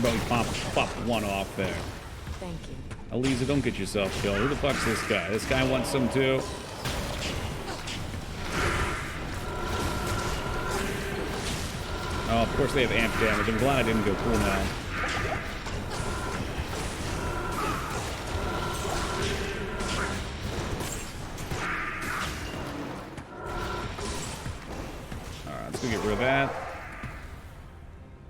But we popped one off there. Thank you. Eliza, don't get yourself killed. Who the fuck's this guy? This guy wants some too. Oh, of course they have amp damage. I'm glad I didn't go cool now. Alright, let's go get rid of that.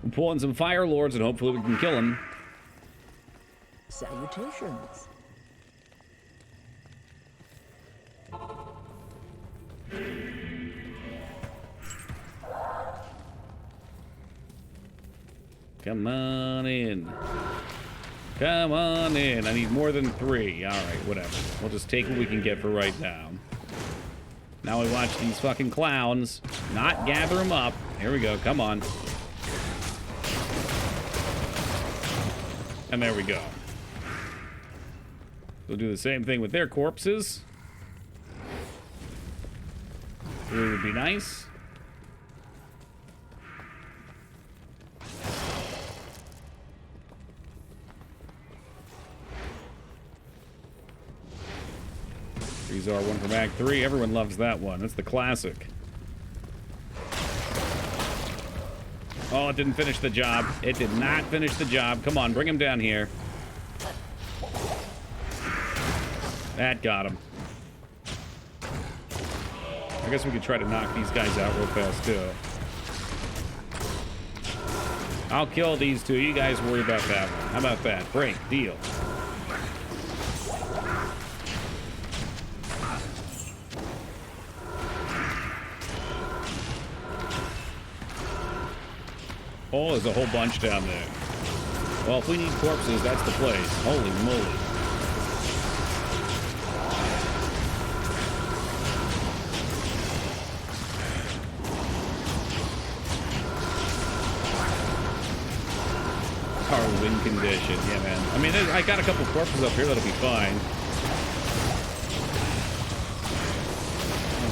We'll pull in some Fire Lords and hopefully we can kill him. Salutations. Come on in. Come on in. I need more than 3. Alright, whatever. We'll just take what we can get for right now. Now we watch these fucking clowns not gather them up. Here we go. Come on. And there we go. We'll do the same thing with their corpses. 3 would be nice. These are one from Act 3. Everyone loves that one. That's the classic. Oh, it didn't finish the job. It did not finish the job. Come on, bring him down here. That got him. I guess we could try to knock these guys out real fast, too. I'll kill these two. You guys worry about that one. How about that? Break. Deal. Oh, there's a whole bunch down there. Well, if we need corpses, that's the place. Holy moly. Our win condition. Yeah, man. I mean, I got a couple corpses up here that'll be fine.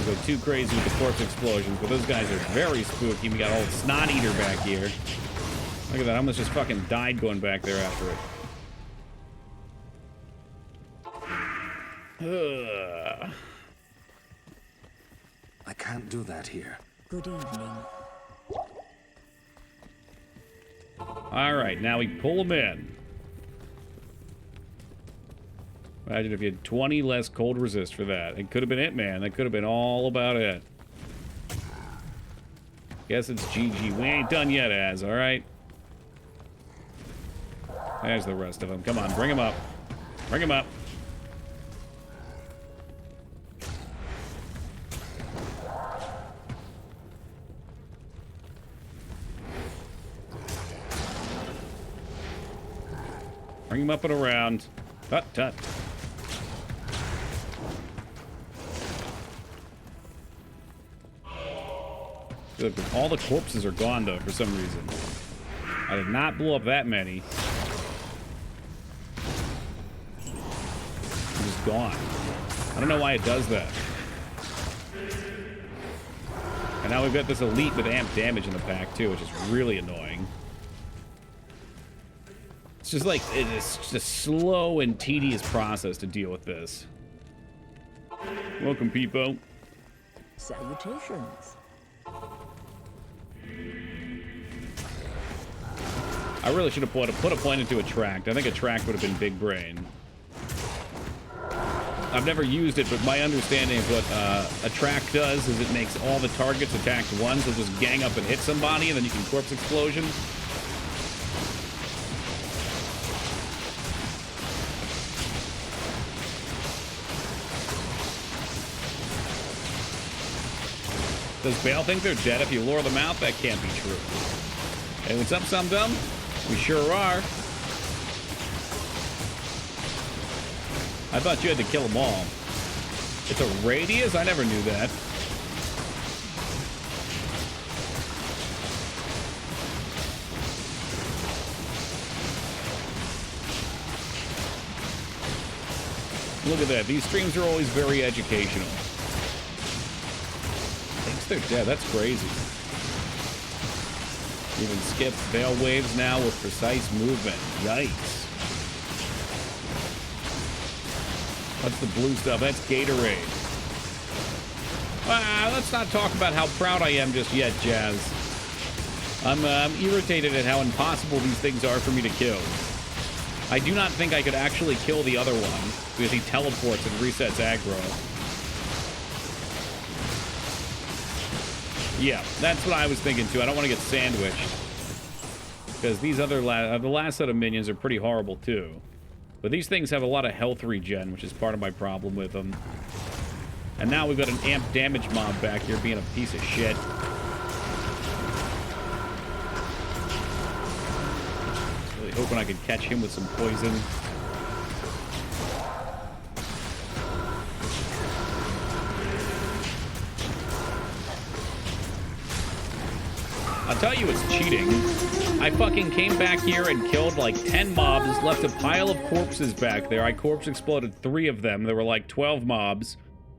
Go too crazy with the corpse explosions, but those guys are very spooky. We got old Snot Eater back here. Look at that, I almost just fucking died going back there after it. Ugh. I can't do that here. Good evening. Alright, now we pull them in. Imagine if you had 20 less cold resist for that. It could have been it, man. That could have been all about it. Guess it's GG. We ain't done yet, Az, alright? There's the rest of them. Come on, bring them up. Bring them up. Bring them up and around. Tut, tut. Look, all the corpses are gone, though, for some reason. I did not blow up that many. They're just gone. I don't know why it does that. And now we've got this elite with amp damage in the pack, too, which is really annoying. It's just like, it's just a slow and tedious process to deal with this. Welcome, Peepo. Salutations. I really should have put a point into Attract. I think Attract would have been big brain. I've never used it, but my understanding of what Attract does is it makes all the targets attacked once, so just gang up and hit somebody, and then you can corpse explosion. Does Bale think they're dead if you lure them out? That can't be true. Hey, what's up, Some Dumb? We sure are. I thought you had to kill them all. It's a radius? I never knew that. Look at that. These streams are always very educational. they're dead. That's crazy. Even skip veil waves now with precise movement. Yikes. What's the blue stuff? That's Gatorade. Let's not talk about how proud I am just yet, Jazz. I'm irritated at how impossible these things are for me to kill. I do not think I could actually kill the other one because he teleports and resets aggro. Yeah, that's what I was thinking too. I don't want to get sandwiched because these other the last set of minions are pretty horrible too. But these things have a lot of health regen, which is part of my problem with them. And now we've got an amp damage mob back here being a piece of shit. Really hoping I could catch him with some poison. I'll tell you it's cheating. I fucking came back here and killed like 10 mobs, left a pile of corpses back there. I corpse exploded 3 of them. There were like 12 mobs.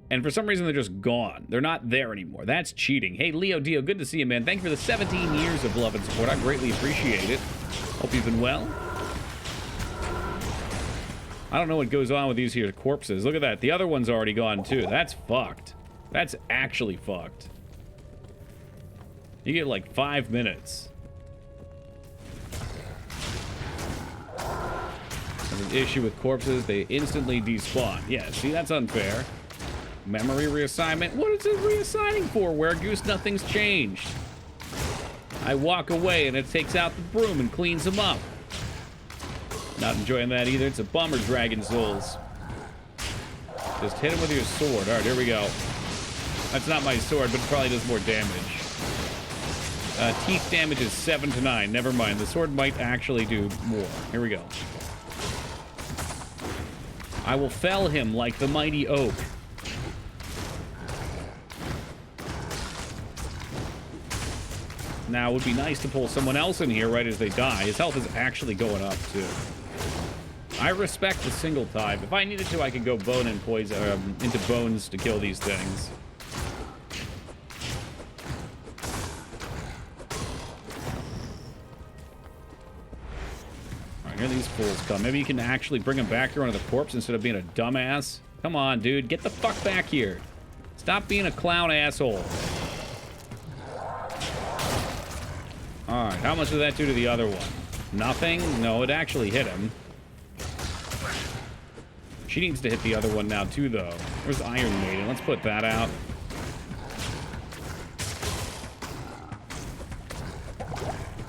And for some reason, they're just gone. They're not there anymore. That's cheating. Hey, Leo Dio, good to see you, man. Thank you for the 17 years of love and support. I greatly appreciate it. Hope you've been well. I don't know what goes on with these here corpses. Look at that. The other one's already gone, too. That's fucked. That's actually fucked. You get like 5 minutes. There's an issue with corpses. They instantly despawn. Yeah, see, that's unfair. Memory reassignment? What is it reassigning for? Where Goose, nothing's changed. I walk away and it takes out the broom and cleans them up. Not enjoying that either. It's a bummer, Dragon Souls. Just hit him with your sword. All right, here we go. That's not my sword, but it probably does more damage. Teeth damage is 7 to 9. Never mind. The sword might actually do more. Here we go. I will fell him like the mighty oak. Now, it would be nice to pull someone else in here right as they die. His health is actually going up, too. I respect the single type. If I needed to, I could go bone and poison into bones to kill these things. All right, here these fools come. Maybe you can actually bring them back here onto the corpse instead of being a dumbass. Come on, dude. Get the fuck back here. Stop being a clown asshole. Alright, how much did that do to the other one? Nothing? No, it actually hit him. She needs to hit the other one now, too, though. Where's Iron Maiden? Let's put that out.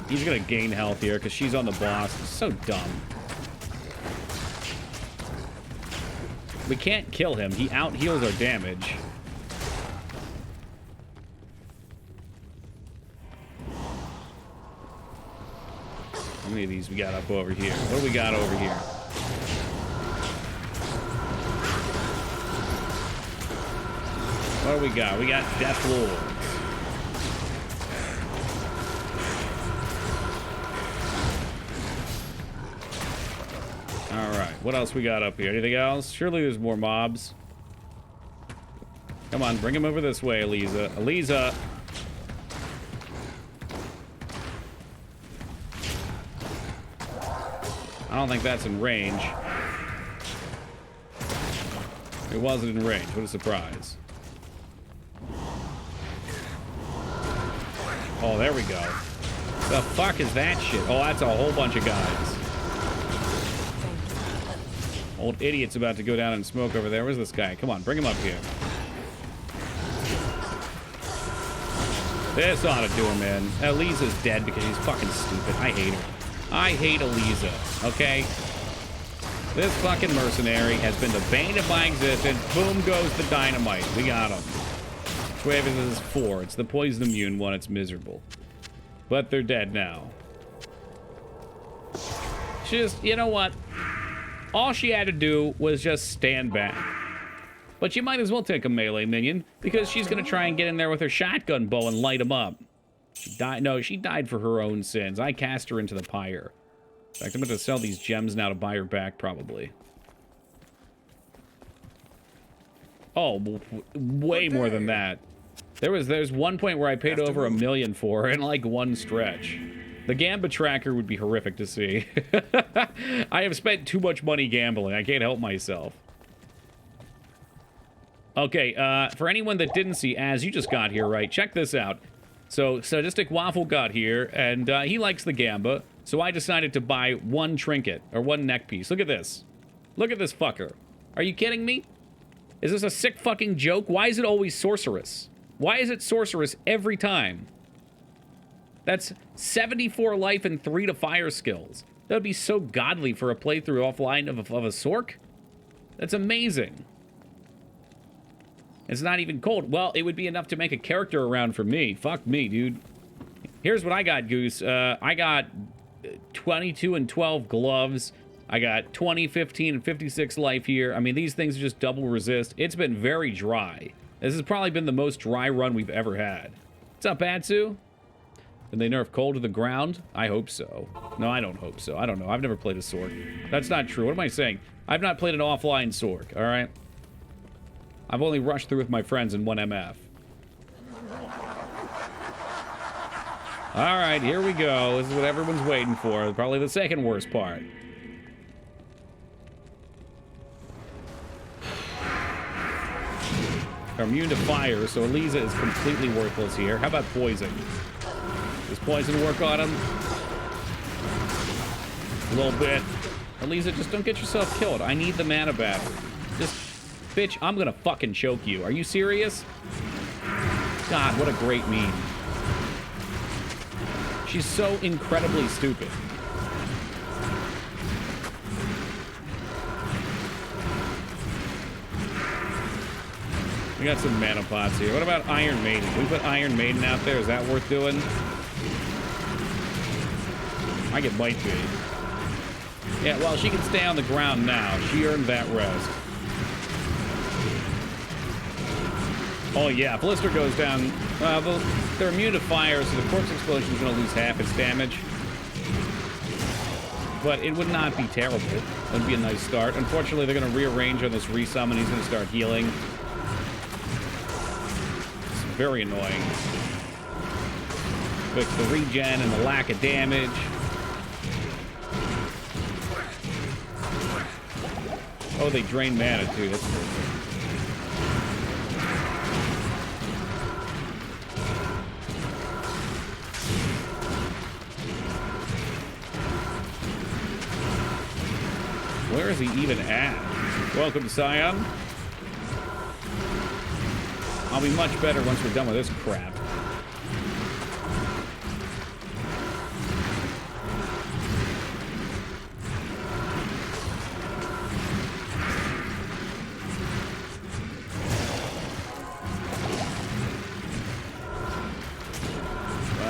He's gonna gain health here, because she's on the boss. It's so dumb. We can't kill him. He out-heals our damage. How many of these we got up over here? What do we got over here? What do we got? We got Deathless. Alright, what else we got up here? Anything else? Surely there's more mobs. Come on, bring him over this way, Eliza. Eliza! I don't think that's in range. It wasn't in range. What a surprise. Oh, there we go. The fuck is that shit? Oh, that's a whole bunch of guys. Old idiot's about to go down and smoke over there. Where's this guy? Come on, bring him up here. This ought to do him in. Eliza's dead because she's fucking stupid. I hate her. I hate Eliza, okay? This fucking mercenary has been the bane of my existence. Boom goes the dynamite. We got him. Which wave is this 4? It's the poison immune one. It's miserable. But they're dead now. Just, you know what? All she had to do was just stand back. But you might as well take a melee minion, because she's going to try and get in there with her shotgun bow and light him up. She died. No, she died for her own sins. I cast her into the pyre. In fact, I'm going to sell these gems now to buy her back, probably. Oh, way more than that. There's one point where I paid over $1 million for in like one stretch. The Gamba tracker would be horrific to see. I have spent too much money gambling. I can't help myself. Okay, for anyone that didn't see, Az, you just got here, right? Check this out. So, Sadistic Waffle got here, and he likes the Gamba, so I decided to buy one trinket, or one neck piece. Look at this. Look at this fucker. Are you kidding me? Is this a sick fucking joke? Why is it always sorceress? Why is it sorceress every time? That's 74 life and 3 to fire skills. That would be so godly for a playthrough offline of a Sorc. That's amazing. It's not even cold. Well, it would be enough to make a character around for me. Fuck me, dude. Here's what I got, Goose. I got 22 and 12 gloves. I got 20, 15, and 56 life here. I mean, these things just double resist. It's been very dry. This has probably been the most dry run we've ever had. What's up, Atsu? Did they nerf cold to the ground? I hope so. No, I don't hope so. I don't know. I've never played a Sorc. That's not true. What am I saying? I've not played an offline Sorc, all right? I've only rushed through with my friends in 1MF. All right, here we go. This is what everyone's waiting for. Probably the second worst part. They're immune to fire, so Eliza is completely worthless here. How about poison? Does poison work on him? A little bit. Eliza, just don't get yourself killed. I need the mana battery. Just, bitch, I'm gonna fucking choke you. Are you serious? God, what a great meme. She's so incredibly stupid. We got some mana pots here. What about Iron Maiden? Can we put Iron Maiden out there? Is that worth doing? I think it might be. Yeah, well, she can stay on the ground now. She earned that rest. Oh, yeah. Blister goes down. They're immune to fire, so the corpse explosion is going to lose half its damage. But it would not be terrible. That would be a nice start. Unfortunately, they're going to rearrange on this resummon. He's going to start healing. It's very annoying. With the regen and the lack of damage. Oh, they drain mana, too. That's perfect. Where is he even at? Welcome, Scion. I'll be much better once we're done with this crap.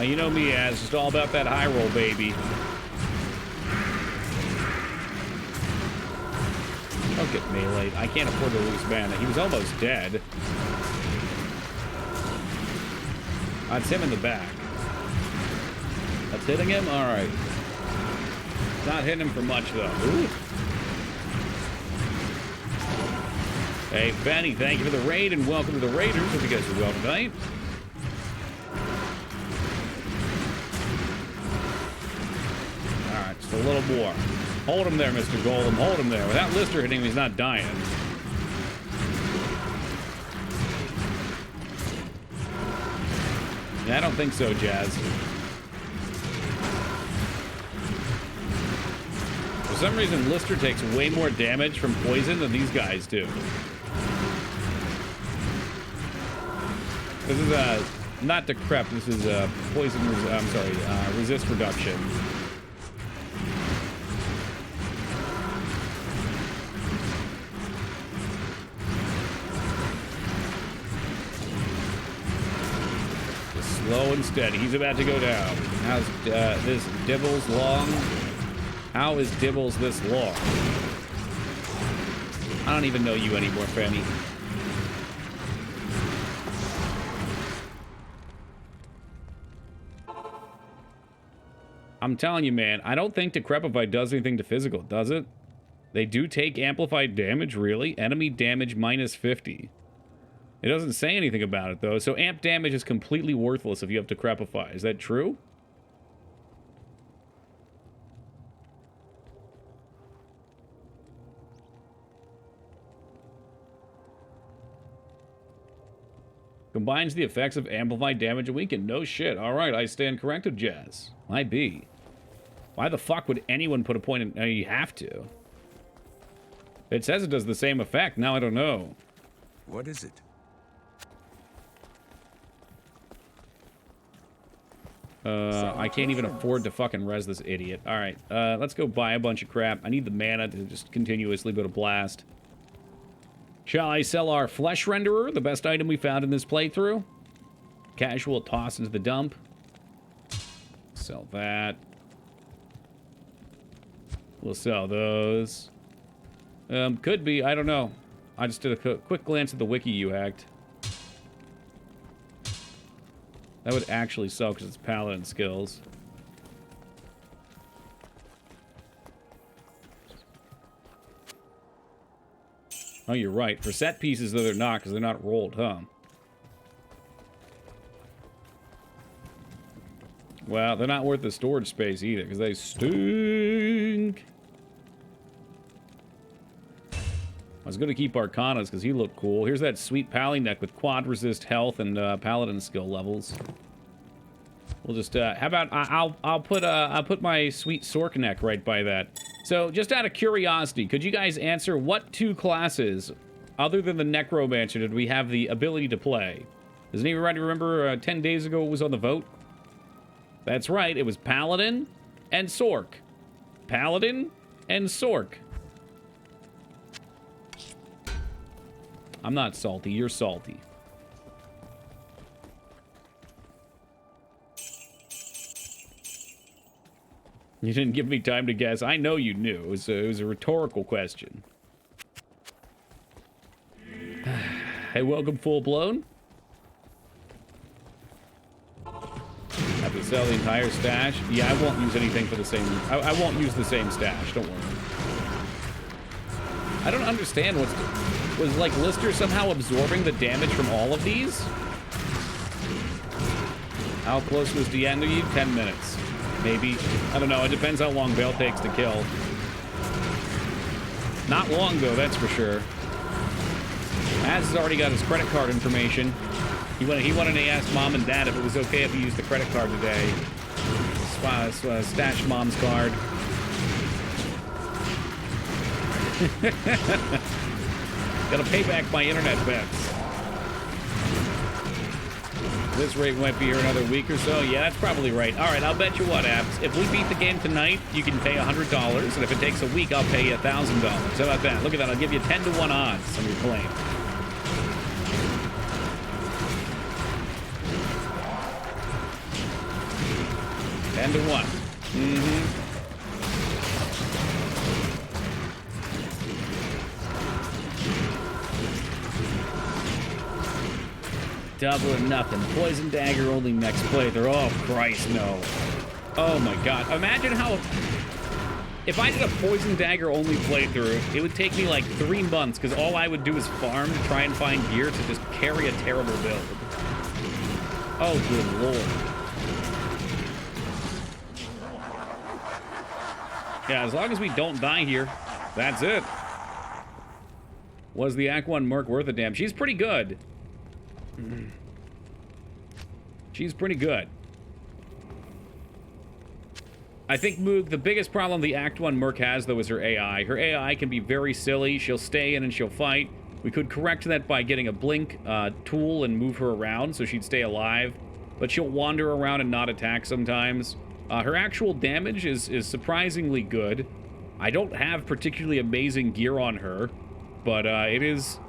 You know me, Az. Just all about that high roll, baby. Don't get meleeed. I can't afford to lose mana. He was almost dead. That's him in the back. That's hitting him? Alright. Not hitting him for much, though. Ooh. Hey, Benny, thank you for the raid, and welcome to the Raiders. Hope you guys are well tonight. Alright, just a little more. Hold him there, Mr. Golem. Hold him there. Without Lister hitting him, he's not dying. Yeah, I don't think so, Jazz. For some reason, Lister takes way more damage from poison than these guys do. This is, not decrep. This is, poison, resist reduction. Slow and steady. He's about to go down. How's this Dibbles long? How is Dibbles this long? I don't even know you anymore, Fanny. I'm telling you, man, I don't think Decrepify does anything to physical, does it? They do take amplified damage, really? Enemy damage minus 50. It doesn't say anything about it, though. So amp damage is completely worthless if you have to crepify. Is that true? Combines the effects of amplified damage and weaken. No shit. All right, I stand corrected, Jazz. Might be. Why the fuck would anyone put a point in... you have to. It says it does the same effect. Now I don't know. What is it? I can't even afford to fucking res this idiot. All right, let's go buy a bunch of crap. I need the mana to just continuously go to blast. Shall I sell our flesh renderer, the best item we found in this playthrough? Casual toss into the dump. Sell that. We'll sell those. Could be, I don't know. I just did a quick glance at the wiki you hacked. That would actually sell because it's paladin skills. Oh, you're right. For set pieces, though, they're not because they're not rolled, huh? Well, they're not worth the storage space either because they stink. I was going to keep Arcanas because he looked cool. Here's that sweet pally neck with quad resist health and paladin skill levels. We'll just how about I'll put my sweet Sork neck right by that. So just out of curiosity, could you guys answer what two classes other than the Necromancer did we have the ability to play? Does anybody remember 10 days ago it was on the vote? That's right, it was Paladin and Sork. Paladin and Sork. I'm not salty, you're salty. You didn't give me time to guess. I know you knew. It was a rhetorical question. Hey, welcome Full Blown. Have to sell the entire stash? Yeah, I won't use anything for the same... I won't use the same stash, don't worry. I don't understand what's... Was, like, Lister somehow absorbing the damage from all of these? How close was the end of you? 10 minutes. Maybe. I don't know. It depends how long Bale takes to kill. Not long, though, that's for sure. Az has already got his credit card information. He wanted to ask Mom and Dad if it was okay if he used the credit card today. Stash Mom's card. Gotta pay back my internet bets. This rate might be here another week or so. Yeah, that's probably right. All right, I'll bet you what, Abs. If we beat the game tonight, you can pay $100, and if it takes a week, I'll pay you $1,000. How about that? Look at that. I'll give you 10 to 1 odds on your claim. To 1. Double or nothing. Poison dagger only next playthrough. Oh, Christ, no. Oh, my God. Imagine how... If I did a poison dagger only playthrough, it would take me like 3 months because all I would do is farm to try and find gear to just carry a terrible build. Oh, good Lord. Yeah, as long as we don't die here, that's it. Was the Act 1 Merc worth a damn? She's pretty good. She's pretty good. I think, Moog, the biggest problem the Act 1 Merc has, though, is her AI. Her AI can be very silly. She'll stay in and she'll fight. We could correct that by getting a blink tool and move her around so she'd stay alive. But she'll wander around and not attack sometimes. Her actual damage is surprisingly good. I don't have particularly amazing gear on her, but it is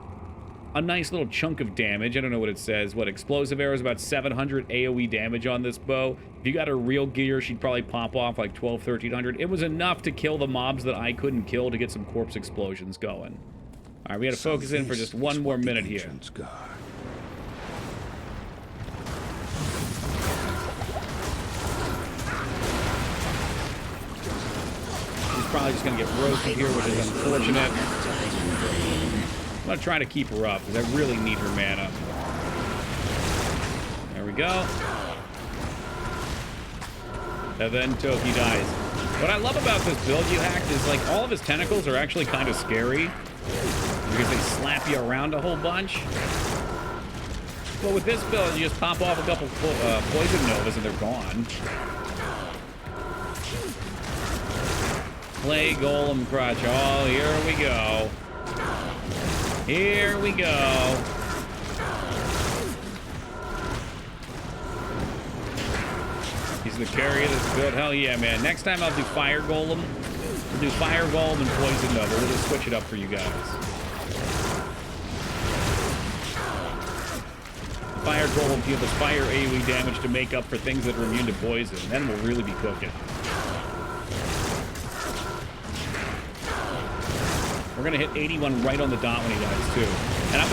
a nice little chunk of damage. I don't know what it says. What, explosive arrows, about 700 AoE damage on this bow. If you got her real gear, she'd probably pop off like 12, 1300. It was enough to kill the mobs that I couldn't kill to get some corpse explosions going. All right, we got to focus in for just one more minute here. Probably just gonna get roasted here, which is unfortunate. gonna try to keep her up, because I really need her mana. There we go. And then Toki dies. What I love about this build you hacked is, like, all of his tentacles are actually kind of scary, because they slap you around a whole bunch. But with this build, you just pop off a couple poison novas and they're gone. Play Golem Crutch. Oh, here we go. Here we go. He's the carry of this build. Hell yeah, man. Next time I'll do Fire Golem. We'll do Fire Golem and Poison Nova. We'll just switch it up for you guys. Fire Golem deals fire AoE damage to make up for things that are immune to poison. Then we'll really be cooking. We're gonna hit 81 right on the dot when he dies too. And I'm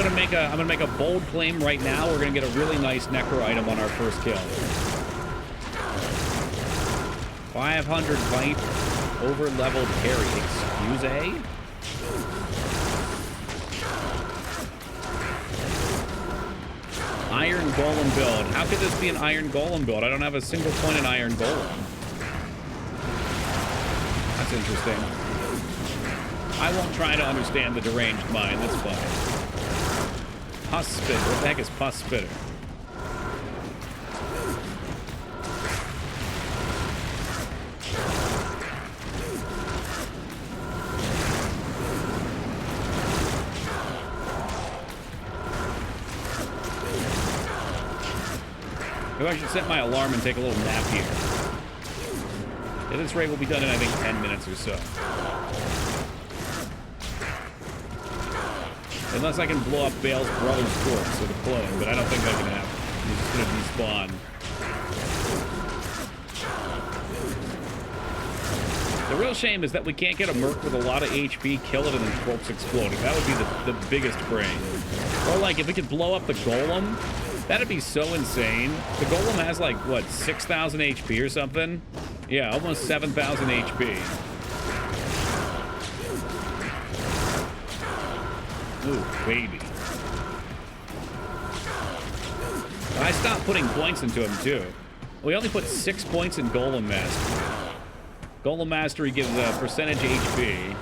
gonna make a bold claim right now. We're gonna get a really nice Necro item on our first kill. 500 bite over leveled carry. Excuse A? Iron Golem build. How could this be an Iron Golem build? I don't have a single point in Iron Golem. That's interesting. I won't try to understand the deranged mind. That's fine. Pus Spitter. What the heck is Pus Spitter? Maybe I should set my alarm and take a little nap here. At this rate, we'll be done in, I think, 10 minutes or so. Unless I can blow up Bale's brother's corpse with a clone, but I don't think that can happen. He's just gonna despawn. The real shame is that we can't get a Merc with a lot of HP, kill it, and then corpse exploding. That would be the biggest brain. Or, like, if we could blow up the Golem, that'd be so insane. The Golem has, like, what, 6,000 HP or something? Yeah, almost 7,000 HP. Ooh, baby. I stopped putting points into him, too. We only put 6 points in Golem Mastery. Golem Mastery gives a percentage HP.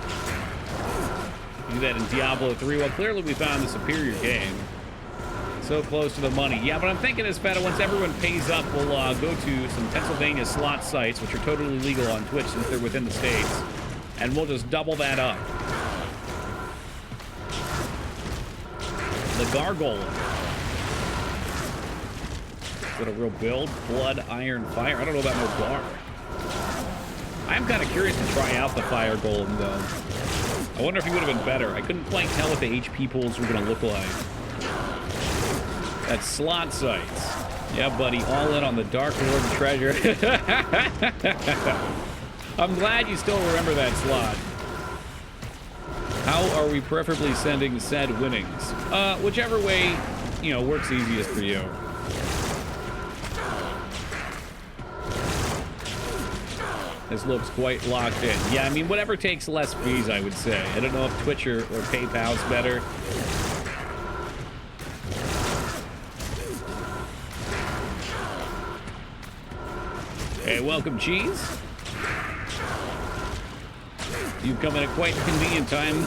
Do that in Diablo 3. Well, clearly we found the superior game. So close to the money. Yeah, but I'm thinking as Feta, once everyone pays up, we'll go to some Pennsylvania slot sites, which are totally legal on Twitch since they're within the states, and we'll just double that up. The Gargoyle. Is that a real build? Blood, Iron, Fire? I don't know about no Gar. I'm kind of curious to try out the Fire Golem, though. I wonder if he would have been better. I couldn't quite tell what the HP pools were going to look like. That's slot sites. Yeah, buddy, all in on the Dark Lord treasure. I'm glad you still remember that slot. How are we preferably sending said winnings? Whichever way, you know, works easiest for you. This looks quite locked in. Yeah, I mean, whatever takes less fees, I would say. I don't know if Twitch or PayPal's better. Hey, welcome, Cheese. You've come in at quite a convenient time.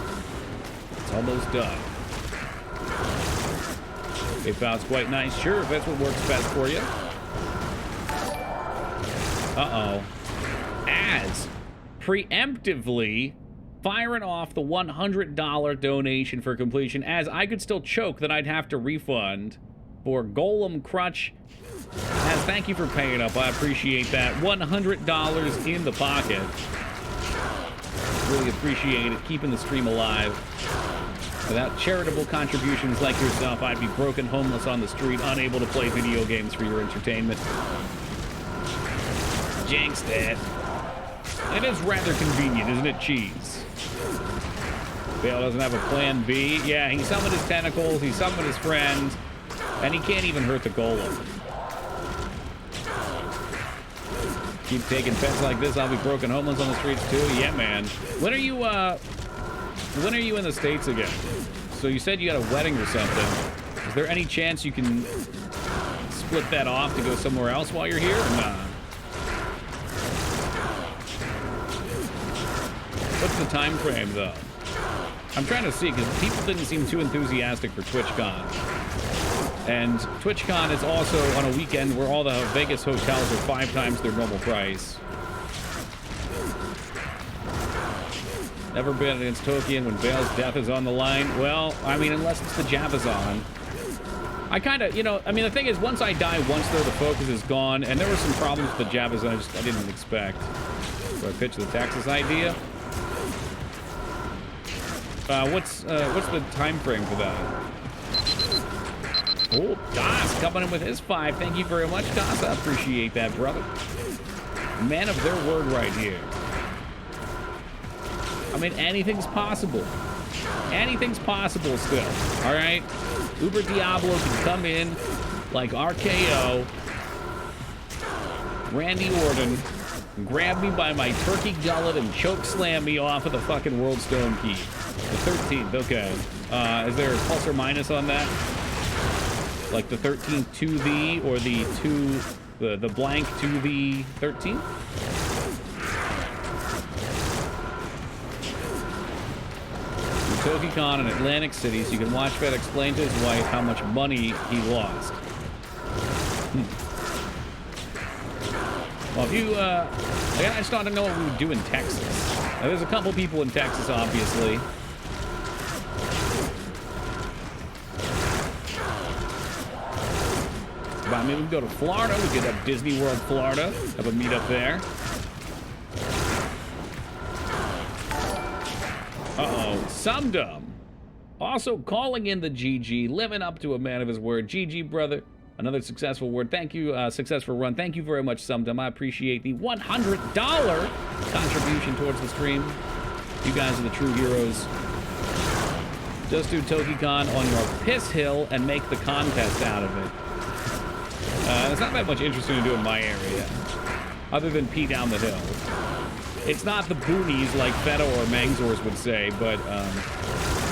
It's almost done. PayPal's quite nice. Sure, if that's what works best for you. Uh-oh. As preemptively firing off the $100 donation for completion, as I could still choke that I'd have to refund for Golem Crutch. As thank you for paying up. I appreciate that. $100 in the pocket. Really appreciate it. Keeping the stream alive. Without charitable contributions like yourself, I'd be broken, homeless on the street, unable to play video games for your entertainment. Jinxed it. It is rather convenient, isn't it, Cheese? Bale doesn't have a plan B. Yeah, he summoned his tentacles, he summoned his friends, and he can't even hurt the Golem. Keep taking pets like this, I'll be broken homeless on the streets too. Yeah, man. When are you in the States again? So you said you had a wedding or something. Is there any chance you can split that off to go somewhere else while you're here, or not? What's the time frame, though? I'm trying to see, because people didn't seem too enthusiastic for TwitchCon. And TwitchCon is also on a weekend where all the Vegas hotels are 5 times their normal price. Never been against Tolkien when Bale's death is on the line. Well, I mean, unless it's the Javazon. I kind of, you know, I mean, the thing is, once I die once, though, the focus is gone. And there were some problems with the Javazon I didn't expect. So I pitched the Texas idea. What's the time frame for that? Oh, Das coming in with his 5. Thank you very much, Das. I appreciate that, brother. Man of their word right here. I mean, anything's possible. Anything's possible still, all right? Uber Diablo can come in like RKO, Randy Orton, grab me by my turkey gullet and choke slam me off of the fucking World Stone Key. The 13th, okay. Is there a plus or minus on that? Like the 13th to the, or the blank to the 13th? TokiCon in Atlantic City, so you can watch Fed explain to his wife how much money he lost. Well, if you, I just don't know what we would do in Texas. Now, there's a couple people in Texas, obviously. But maybe we could go to Florida. We could have Disney World, Florida. Have a meetup there. Uh-oh, Sumdum. Also calling in the GG, living up to a man of his word. GG, brother. Another successful word. Thank you, successful run. Thank you very much, Sumdum. I appreciate the $100 contribution towards the stream. You guys are the true heroes. Just do TokiCon on your piss hill and make the contest out of it. There's not that much interesting to do in my area, other than pee down the hill. It's not the boonies like Feta or Mangzors would say, but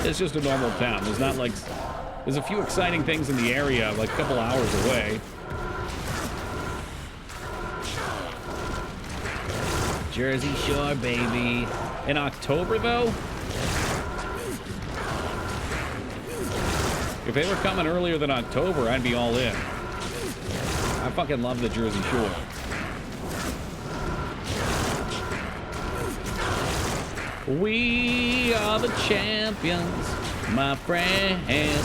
it's just a normal town. There's not like... There's a few exciting things in the area, like a couple hours away. Jersey Shore, baby. In October, though? If they were coming earlier than October, I'd be all in. I fucking love the Jersey Shore. We are the champions, my friend. And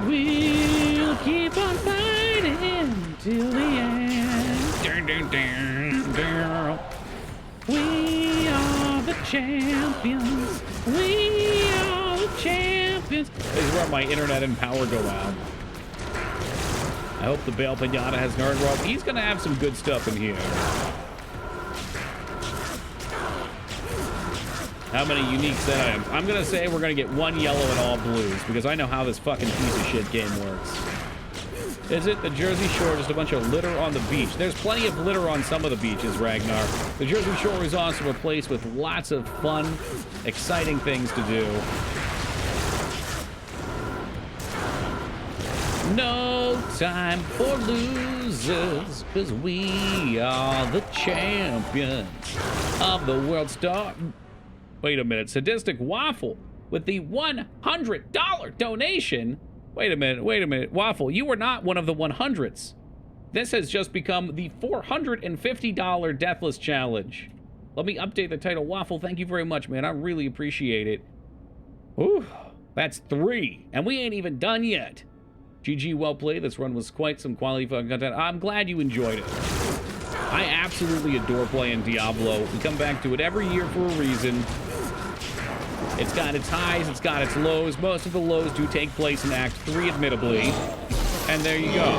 we'll keep on fighting till the end. We are the champions. We are the champions. This is where my internet and power go out. I hope the Bale Pinata has nerd rope. He's gonna have some good stuff in here. How many unique set items? I'm gonna say we're gonna get 1 yellow and all blues, because I know how this fucking piece of shit game works. Is it the Jersey Shore just a bunch of litter on the beach? There's plenty of litter on some of the beaches, Ragnar. The Jersey Shore is also a place with lots of fun, exciting things to do. No time for losers, because we are the champions of the world star. Wait a minute, Sadistic Waffle with the $100 donation. Wait a minute, Waffle, you were not one of the 100s. This has just become the $450 Deathless Challenge. Let me update the title. Waffle, thank you very much, man. I really appreciate it. Ooh, that's 3, and we ain't even done yet. GG, well played. This run was quite some quality fucking content. I'm glad you enjoyed it. I absolutely adore playing Diablo. We come back to it every year for a reason. It's got its highs, it's got its lows. Most of the lows do take place in Act 3, admittedly. And there you go.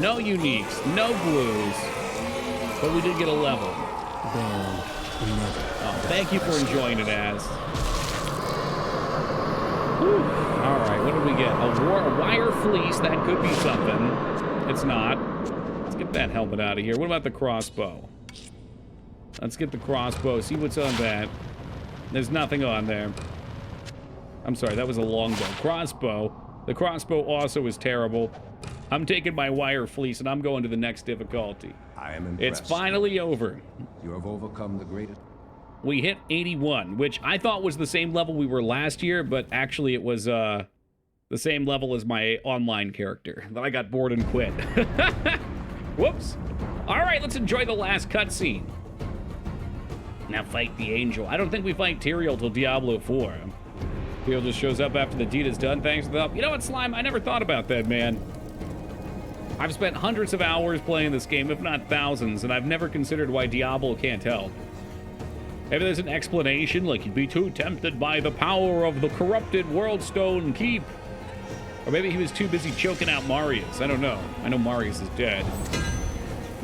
No uniques, no blues. But we did get a level. Oh, thank you for enjoying it, Az. Alright, what did we get? A wire fleece, that could be something. It's not. Let's get that helmet out of here. What about the crossbow? Let's get the crossbow, see what's on that. There's nothing on there. I'm sorry, that was a longbow. Crossbow. The crossbow also is terrible. I'm taking my wire fleece and I'm going to the next difficulty. I am impressed. It's finally over. You have overcome the greatest. We hit 81, which I thought was the same level we were last year, but actually it was the same level as my online character. Then I got bored and quit. Whoops. All right, let's enjoy the last cutscene. Now fight the angel. I don't think we fight Tyrael till Diablo 4. Tyrael just shows up after the deed is done. Thanks for the help. You know what, Slime? I never thought about that, man. I've spent hundreds of hours playing this game, if not thousands, and I've never considered why Diablo can't help. Maybe there's an explanation, like he'd be too tempted by the power of the corrupted Worldstone Keep. Or maybe he was too busy choking out Marius. I don't know. I know Marius is dead.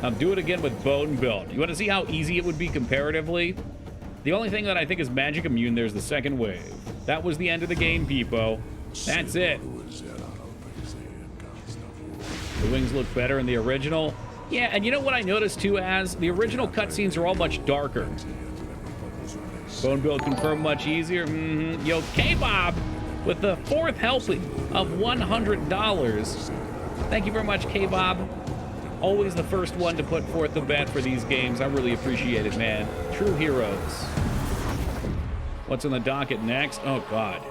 Now do it again with Bone Build. You want to see how easy it would be comparatively? The only thing that I think is magic immune, there's the second wave. That was the end of the game, Peepo. That's it. The wings look better in the original. Yeah, and you know what I noticed too, Az? The original cutscenes are all much darker. Bone Build confirmed much easier. Yo, K-Bob with the 4th helping of $100. Thank you very much, K-Bob. Always the first one to put forth the bet for these games. I really appreciate it, man. True heroes. What's on the docket next? Oh, God.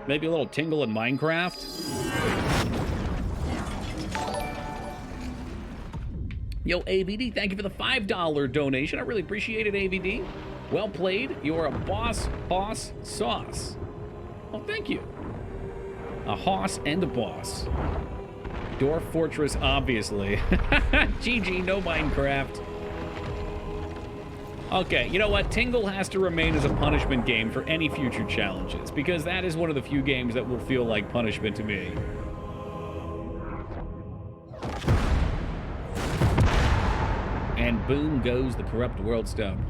Maybe a little tingle in Minecraft? Yo, AVD, thank you for the $5 donation. I really appreciate it, AVD. Well played. You're a boss sauce. Oh, thank you. A hoss and a boss. Dwarf Fortress, obviously. GG, no Minecraft. Okay, you know what? Tingle has to remain as a punishment game for any future challenges, because that is one of the few games that will feel like punishment to me. And boom goes the corrupt world stone.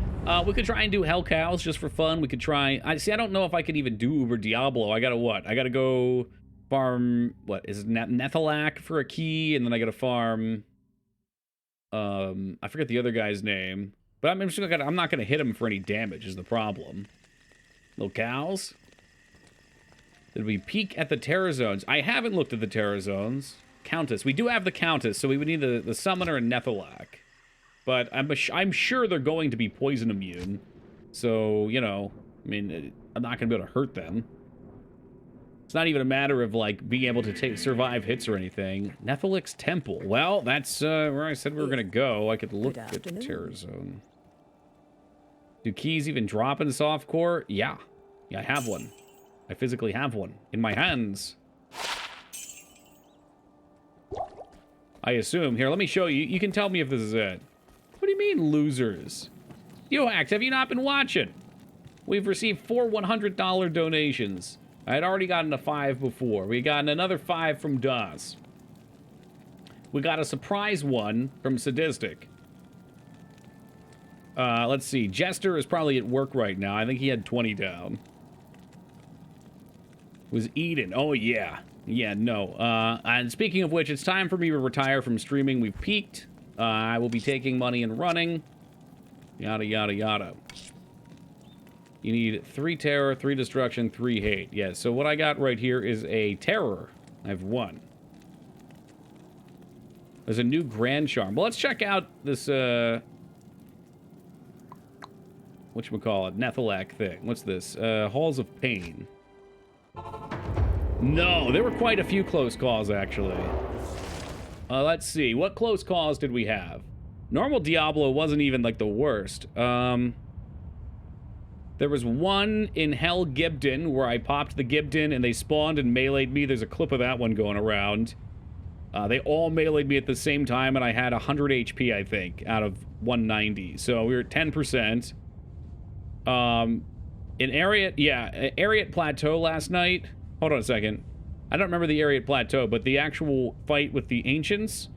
We could try and do Hell Cows just for fun. We could try... I don't know if I could even do Uber Diablo. I gotta what? I gotta go farm... What? Is it Nethalak for a key? And then I gotta farm... I forget the other guy's name. But I'm not gonna hit him for any damage is the problem. Little cows? Did we peek at the Terror Zones? I haven't looked at the Terror Zones. Countess. We do have the Countess, so we would need the Summoner and Nethalak. But I'm sure they're going to be poison immune. So, you know, I mean, I'm not going to be able to hurt them. It's not even a matter of, like, being able to survive hits or anything. Nethalik's Temple. Well, that's where I said we were going to go. I could look at the Terror Zone. Do keys even drop in Softcore? Yeah. Yeah, I have one. I physically have one in my hands. I assume. Here, let me show you. You can tell me if this is it. What do you mean, losers? Yo, Axe, have you not been watching? We've received 4 $100 donations. I had already gotten a 5 before. We got another 5 from Das. We got a surprise one from Sadistic. Let's see. Jester is probably at work right now. I think he had 20 down. Was Eden. Oh, yeah. Yeah, no. And speaking of which, it's time for me to retire from streaming. We've peaked. I will be taking money and running. Yada, yada, yada. You need 3 terror, 3 destruction, 3 hate. Yeah, so what I got right here is a terror. I have 1. There's a new Grand Charm. Well, let's check out this, whatchamacallit, Nethalak thing. What's this? Halls of Pain. No, there were quite a few close calls, actually. Let's see. What close calls did we have? Normal Diablo wasn't even, like, the worst. There was one in Hell Gibden where I popped the Gibden and they spawned and meleeed me. There's a clip of that one going around. They all meleeed me at the same time and I had 100 HP, I think, out of 190. So we were at 10%. In Ariat Plateau last night. Hold on a second. I don't remember the Ariat Plateau, but the actual fight with the Ancients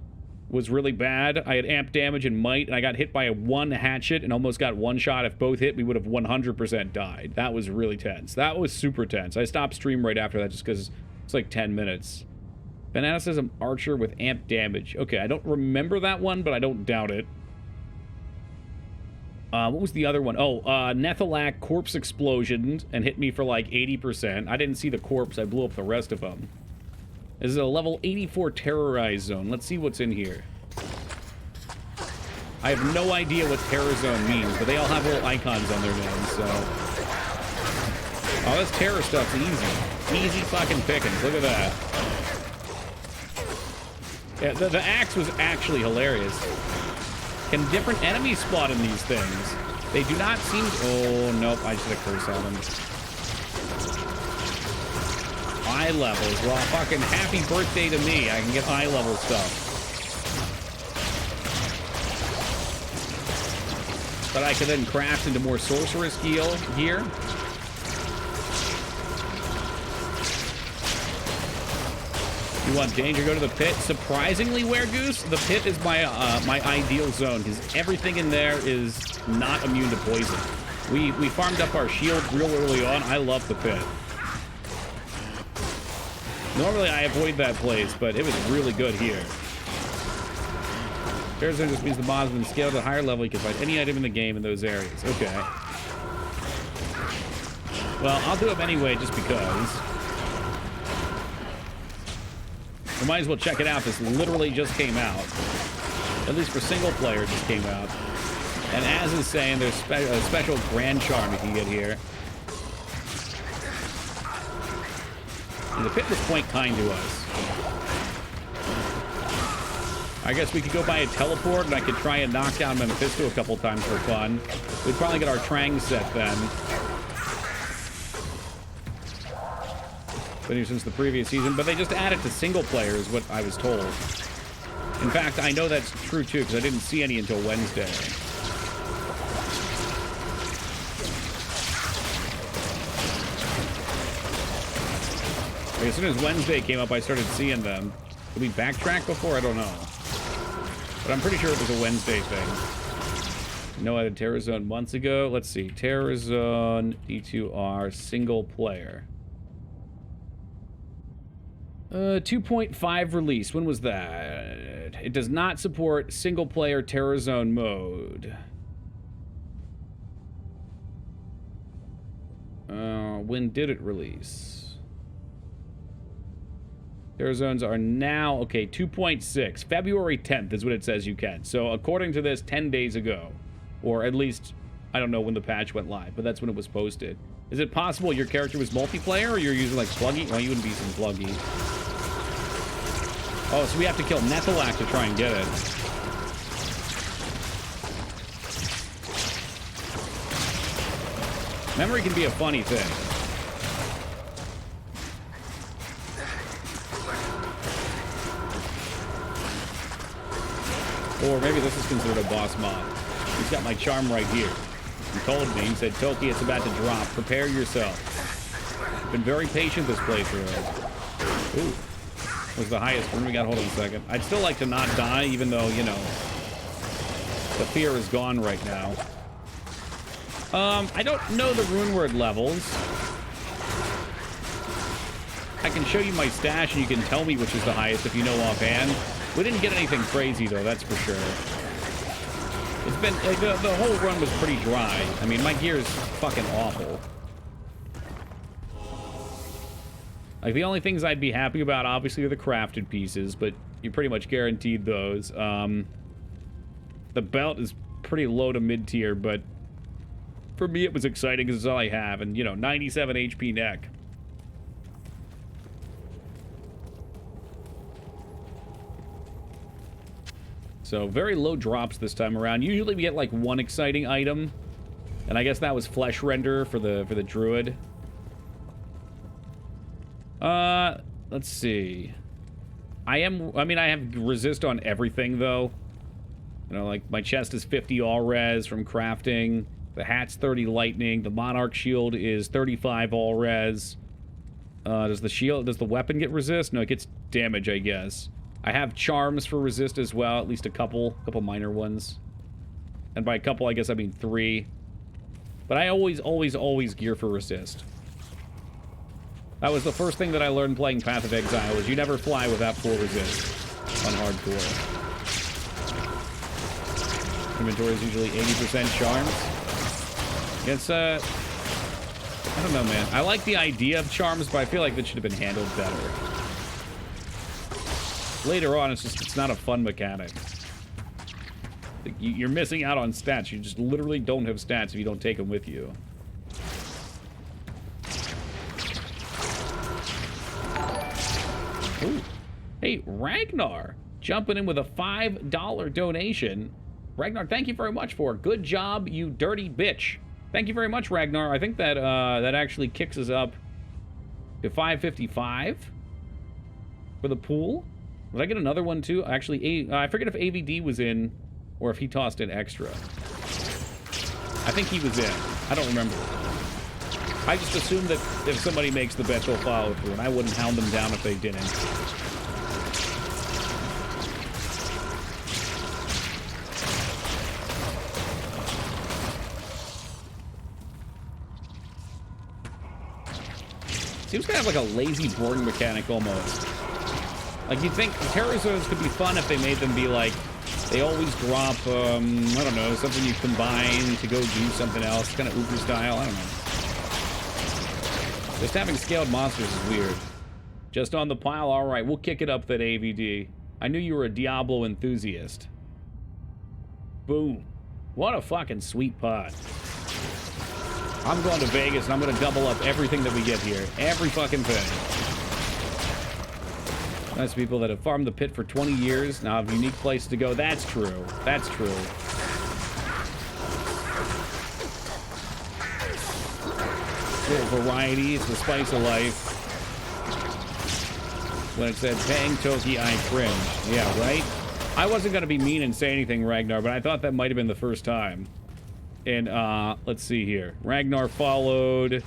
was really bad. I had amp damage and might, and I got hit by a 1 hatchet and almost got 1 shot. If both hit, we would have 100% died. That was really tense. That was super tense. I stopped stream right after that just because it's like 10 minutes. Fanaticism Archer with amp damage. Okay, I don't remember that one, but I don't doubt it. What was the other one? Oh, Nethalak corpse explosion and hit me for like 80%. I didn't see the corpse. I blew up the rest of them. This is a level 84 terrorized zone. Let's see what's in here. I have no idea what terror zone means, but they all have little icons on their names, so... Oh, this terror stuff's easy. Easy fucking pickings. Look at that. Yeah, the axe was actually hilarious. Can different enemies spawn in these things? They do not seem... Oh, nope. I just had a curse on them. Eye levels. Well, fucking happy birthday to me. I can get eye level stuff. But I could then craft into more sorceress gear here. You want danger, go to the pit. Surprisingly, Weregoose, the pit is my my ideal zone because everything in there is not immune to poison. We farmed up our shield real early on. I love the pit. Normally I avoid that place, but it was really good here. Terror zone just means the mobs when scaled to a higher level, you can find any item in the game in those areas. Okay. Well, I'll do them anyway just because. We might as well check it out. This literally just came out. At least for single player, it just came out. And as is saying, there's a special grand charm you can get here. And the pit was quite kind to us. I guess we could go buy a teleport, and I could try and knock down Mephisto a couple times for fun. We'd probably get our Trang set then. Been here since the previous season, but they just added to single player is what I was told. In fact, I know that's true too, because I didn't see any until Wednesday. As soon as Wednesday came up, I started seeing them. Did we backtrack before? I don't know. But I'm pretty sure it was a Wednesday thing. No, I had Terror Zone months ago. Let's see. Terror Zone D2R single player. 2.5 release. When was that? It does not support single player Terror Zone mode. When did it release? Terror Zones are now, okay, 2.6. February 10th is what it says you can. So according to this, 10 days ago. Or at least, I don't know when the patch went live, but that's when it was posted. Is it possible your character was multiplayer, or you're using, like, Pluggy? Well, you wouldn't be using Pluggy. Oh, so we have to kill Nethalak to try and get it. Memory can be a funny thing. Or maybe this is considered a boss mob. He's got my charm right here. He told me, he said, Toki, it's about to drop. Prepare yourself. Been very patient this playthrough. Ooh. Was the highest rune we got. Hold on a second. I'd still like to not die, even though, you know, the fear is gone right now. I don't know the rune word levels. I can show you my stash, and you can tell me which is the highest if you know offhand. We didn't get anything crazy, though, that's for sure. It's been, like, the whole run was pretty dry. I mean, my gear is fucking awful. Like, the only things I'd be happy about, obviously, are the crafted pieces, but you're pretty much guaranteed those. The belt is pretty low to mid-tier, but for me, it was exciting because it's all I have. And, you know, 97 HP neck. So, very low drops this time around. Usually we get, like, one exciting item. And I guess that was Flesh Render for the Druid. Let's see. I have resist on everything, though. You know, like, my chest is 50 all res from crafting. The hat's 30 lightning. The Monarch shield is 35 all res. Does the weapon get resist? No, it gets damage, I guess. I have charms for resist as well, at least a couple minor ones. And by a couple, I guess I mean 3. But I always gear for resist. That was the first thing that I learned playing Path of Exile, is you never fly without full resist on hardcore. Inventory is usually 80% charms. It's, I don't know, man. I like the idea of charms, but I feel like that should have been handled better. Later on, it's not a fun mechanic. You're missing out on stats. You just literally don't have stats if you don't take them with you. Ooh. Hey, Ragnar, jumping in with a $5 donation. Ragnar, thank you very much for it. Good job, you dirty bitch. Thank you very much, Ragnar. I think that that actually kicks us up to 555 for the pool. Did I get another one too? Actually, I forget if AVD was in or if he tossed in extra. I think he was in. I don't remember. I just assumed that if somebody makes the bet, they'll follow through, and I wouldn't hound them down if they didn't. Seems kind of like a lazy, boring mechanic almost. Like, you'd think terror zones could be fun if they made them be like, they always drop, I don't know, something you combine to go do something else, kind of Uber style, I don't know. Just having scaled monsters is weird. Just on the pile, alright, we'll kick it up that AVD. I knew you were a Diablo enthusiast. Boom. What a fucking sweet pod. I'm going to Vegas and I'm going to double up everything that we get here. Every fucking thing. Nice people that have farmed the pit for 20 years now have unique places to go. That's true. That's true. Little variety. It's the spice of life. When it said Pang Toki, I cringed. Yeah, right? I wasn't going to be mean and say anything, Ragnar, but I thought that might have been the first time. And, let's see here. Ragnar followed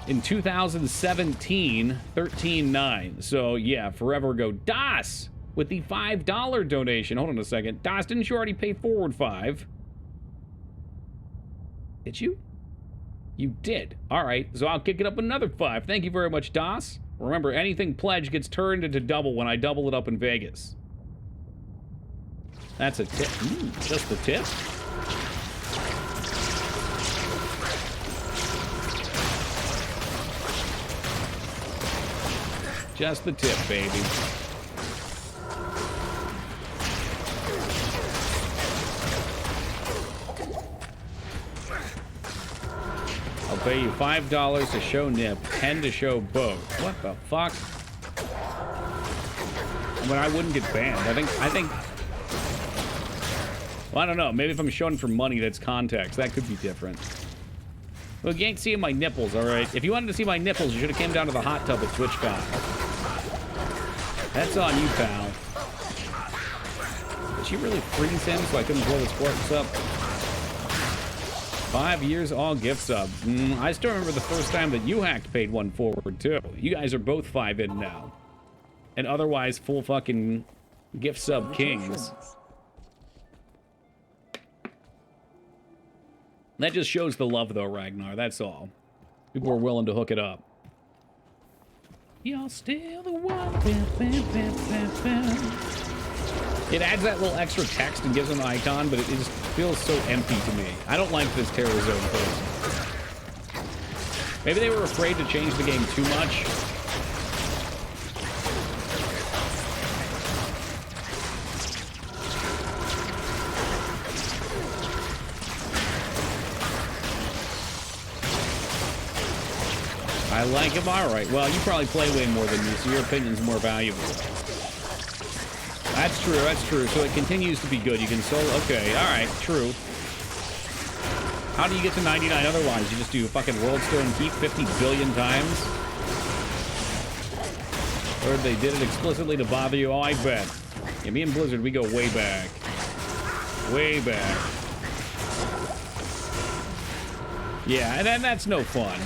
in 2017, 13.9. So, yeah, forever ago. Das with the $5 donation. Hold on a second. Das, didn't you already pay forward 5? Did you? You did. All right, so I'll kick it up another 5. Thank you very much, Das. Remember, anything pledged gets turned into double when I double it up in Vegas. That's a tip. Just the tip. Just the tip, baby. I'll pay you $5 to show Nip, 10 to show both. What the fuck? I mean, I wouldn't get banned. I think. Well, I don't know. Maybe if I'm showing for money, that's context. That could be different. Look, you ain't seeing my nipples, all right? If you wanted to see my nipples, you should have came down to the hot tub at TwitchCon. That's on you, pal. Did she really freeze him so I couldn't blow his corpse up? 5 years, all gift sub. I still remember the first time that you hacked paid one forward, too. You guys are both 5 in now. And otherwise, full fucking gift sub kings. That just shows the love, though, Ragnar. That's all. People are willing to hook it up. You're still the one. It adds that little extra text and gives them an icon, but it just feels so empty to me. I don't like this Terror Zone thing. Maybe they were afraid to change the game too much. I like him. All right. Well, you probably play way more than me, so your opinion's more valuable. That's true. That's true. So it continues to be good. You can solo. Okay. All right. True. How do you get to 99 otherwise? You just do fucking World Store and Keep 50 billion times? Or they did it explicitly to bother you? Oh, I bet. Yeah, me and Blizzard, we go way back. Way back. Yeah, and that's no fun.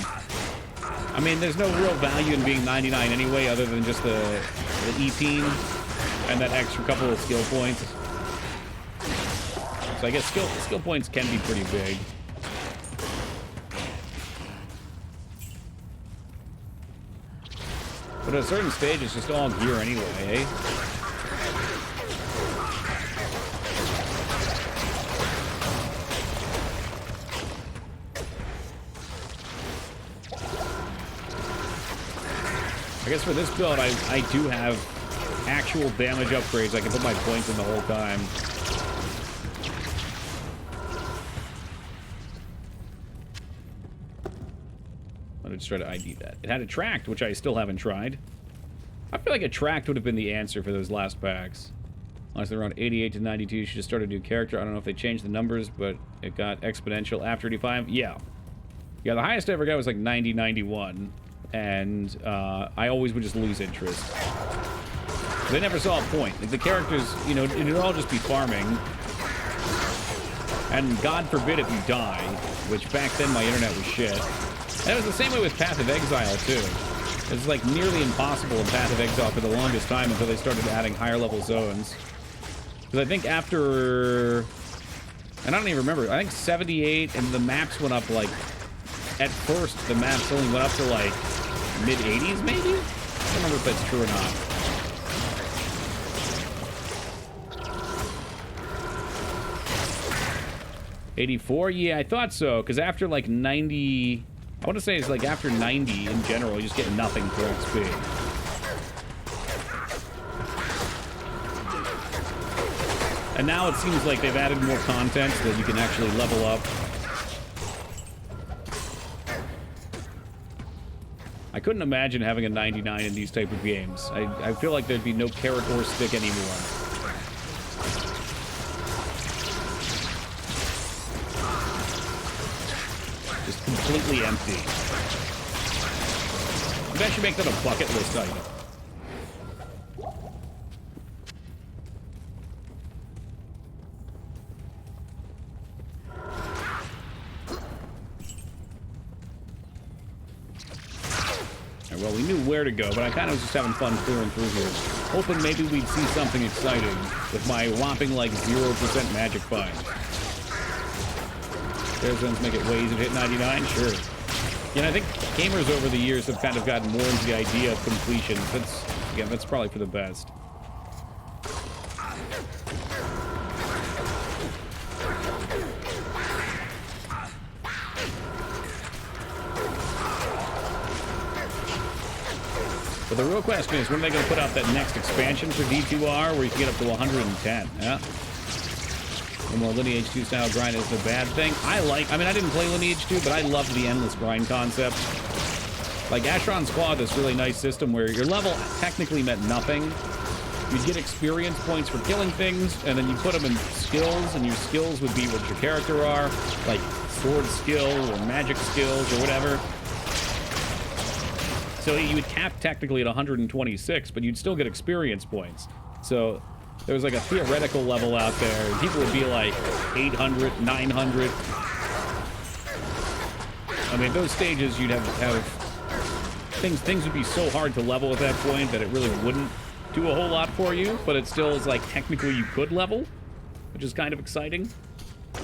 I mean, there's no real value in being 99 anyway, other than just the E-team and that extra couple of skill points. So I guess skill points can be pretty big. But at a certain stage, it's just all gear anyway, eh? I guess for this build, I do have actual damage upgrades. I can put my points in the whole time. Let me just try to ID that. It had Attract, which I still haven't tried. I feel like Attract would have been the answer for those last packs. Honestly, around 88 to 92, you should just start a new character. I don't know if they changed the numbers, but it got exponential after 85. Yeah. Yeah, the highest I ever got was like 90, 91. And I always would just lose interest. They never saw a point. Like, the characters, you know, it'd all just be farming. And God forbid if you die, which back then my internet was shit. And it was the same way with Path of Exile, too. It's like nearly impossible in Path of Exile for the longest time until they started adding higher level zones. Because I think after... And I don't even remember. I think 78 and the maps went up like... At first, the maps only went up to like mid-80s, maybe? I don't remember if that's true or not. 84? Yeah, I thought so. Because after like 90... I want to say it's like after 90 in general, you just get nothing for XP. And now it seems like they've added more content so that you can actually level up. I couldn't imagine having a 99 in these type of games. I feel like there'd be no carrot or stick anymore. Just completely empty. Maybe I should make that a bucket list item. Well, we knew where to go, but I kind of was just having fun clearing through here. Hoping maybe we'd see something exciting with my whopping, like, 0% magic find. There's ones make it way easy to hit 99? Sure. Yeah, and I think gamers over the years have kind of gotten more into the idea of completion. Again, that's probably for the best. But the real question is, when are they going to put out that next expansion for D2R where you can get up to 110? Yeah. The more Lineage 2 style grind is the bad thing. I mean, I didn't play Lineage 2, but I loved the endless grind concept. Like, Ashron Squad, this really nice system where your level technically meant nothing. You'd get experience points for killing things, and then you put them in skills, and your skills would be what your character are, like sword skill or magic skills or whatever. So you would cap technically at 126, but you'd still get experience points. So there was like a theoretical level out there, and people would be like 800, 900. I mean, those stages you'd have things would be so hard to level at that point that it really wouldn't do a whole lot for you, but it still is like technically you could level, which is kind of exciting,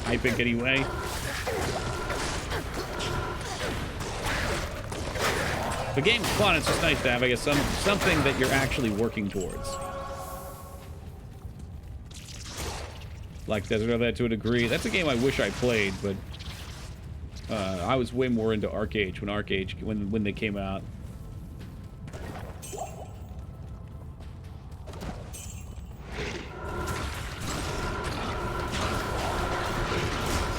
I think anyway. The game's fun, it's just nice to have, I guess, something that you're actually working towards. Like Desert of that to a degree. That's a game I wish I played, but I was way more into Arcade when they came out.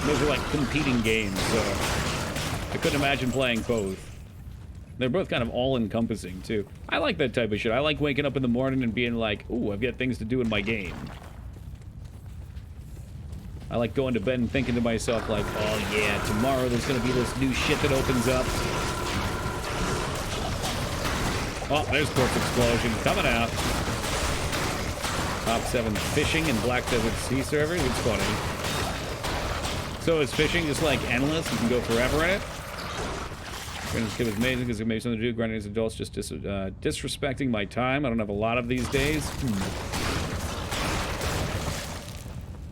Those are like competing games, so I couldn't imagine playing both. They're both kind of all-encompassing, too. I like that type of shit. I like waking up in the morning and being like, ooh, I've got things to do in my game. I like going to bed and thinking to myself, like, oh, yeah, tomorrow there's going to be this new shit that opens up. Oh, there's Corpse Explosion coming out. Top 7 fishing in Black Desert Sea servers. It's funny. So is fishing just like endless? You can go forever in it? Grinding skip is amazing because it made something to do. Grinding as adults just disrespecting my time. I don't have a lot of these days.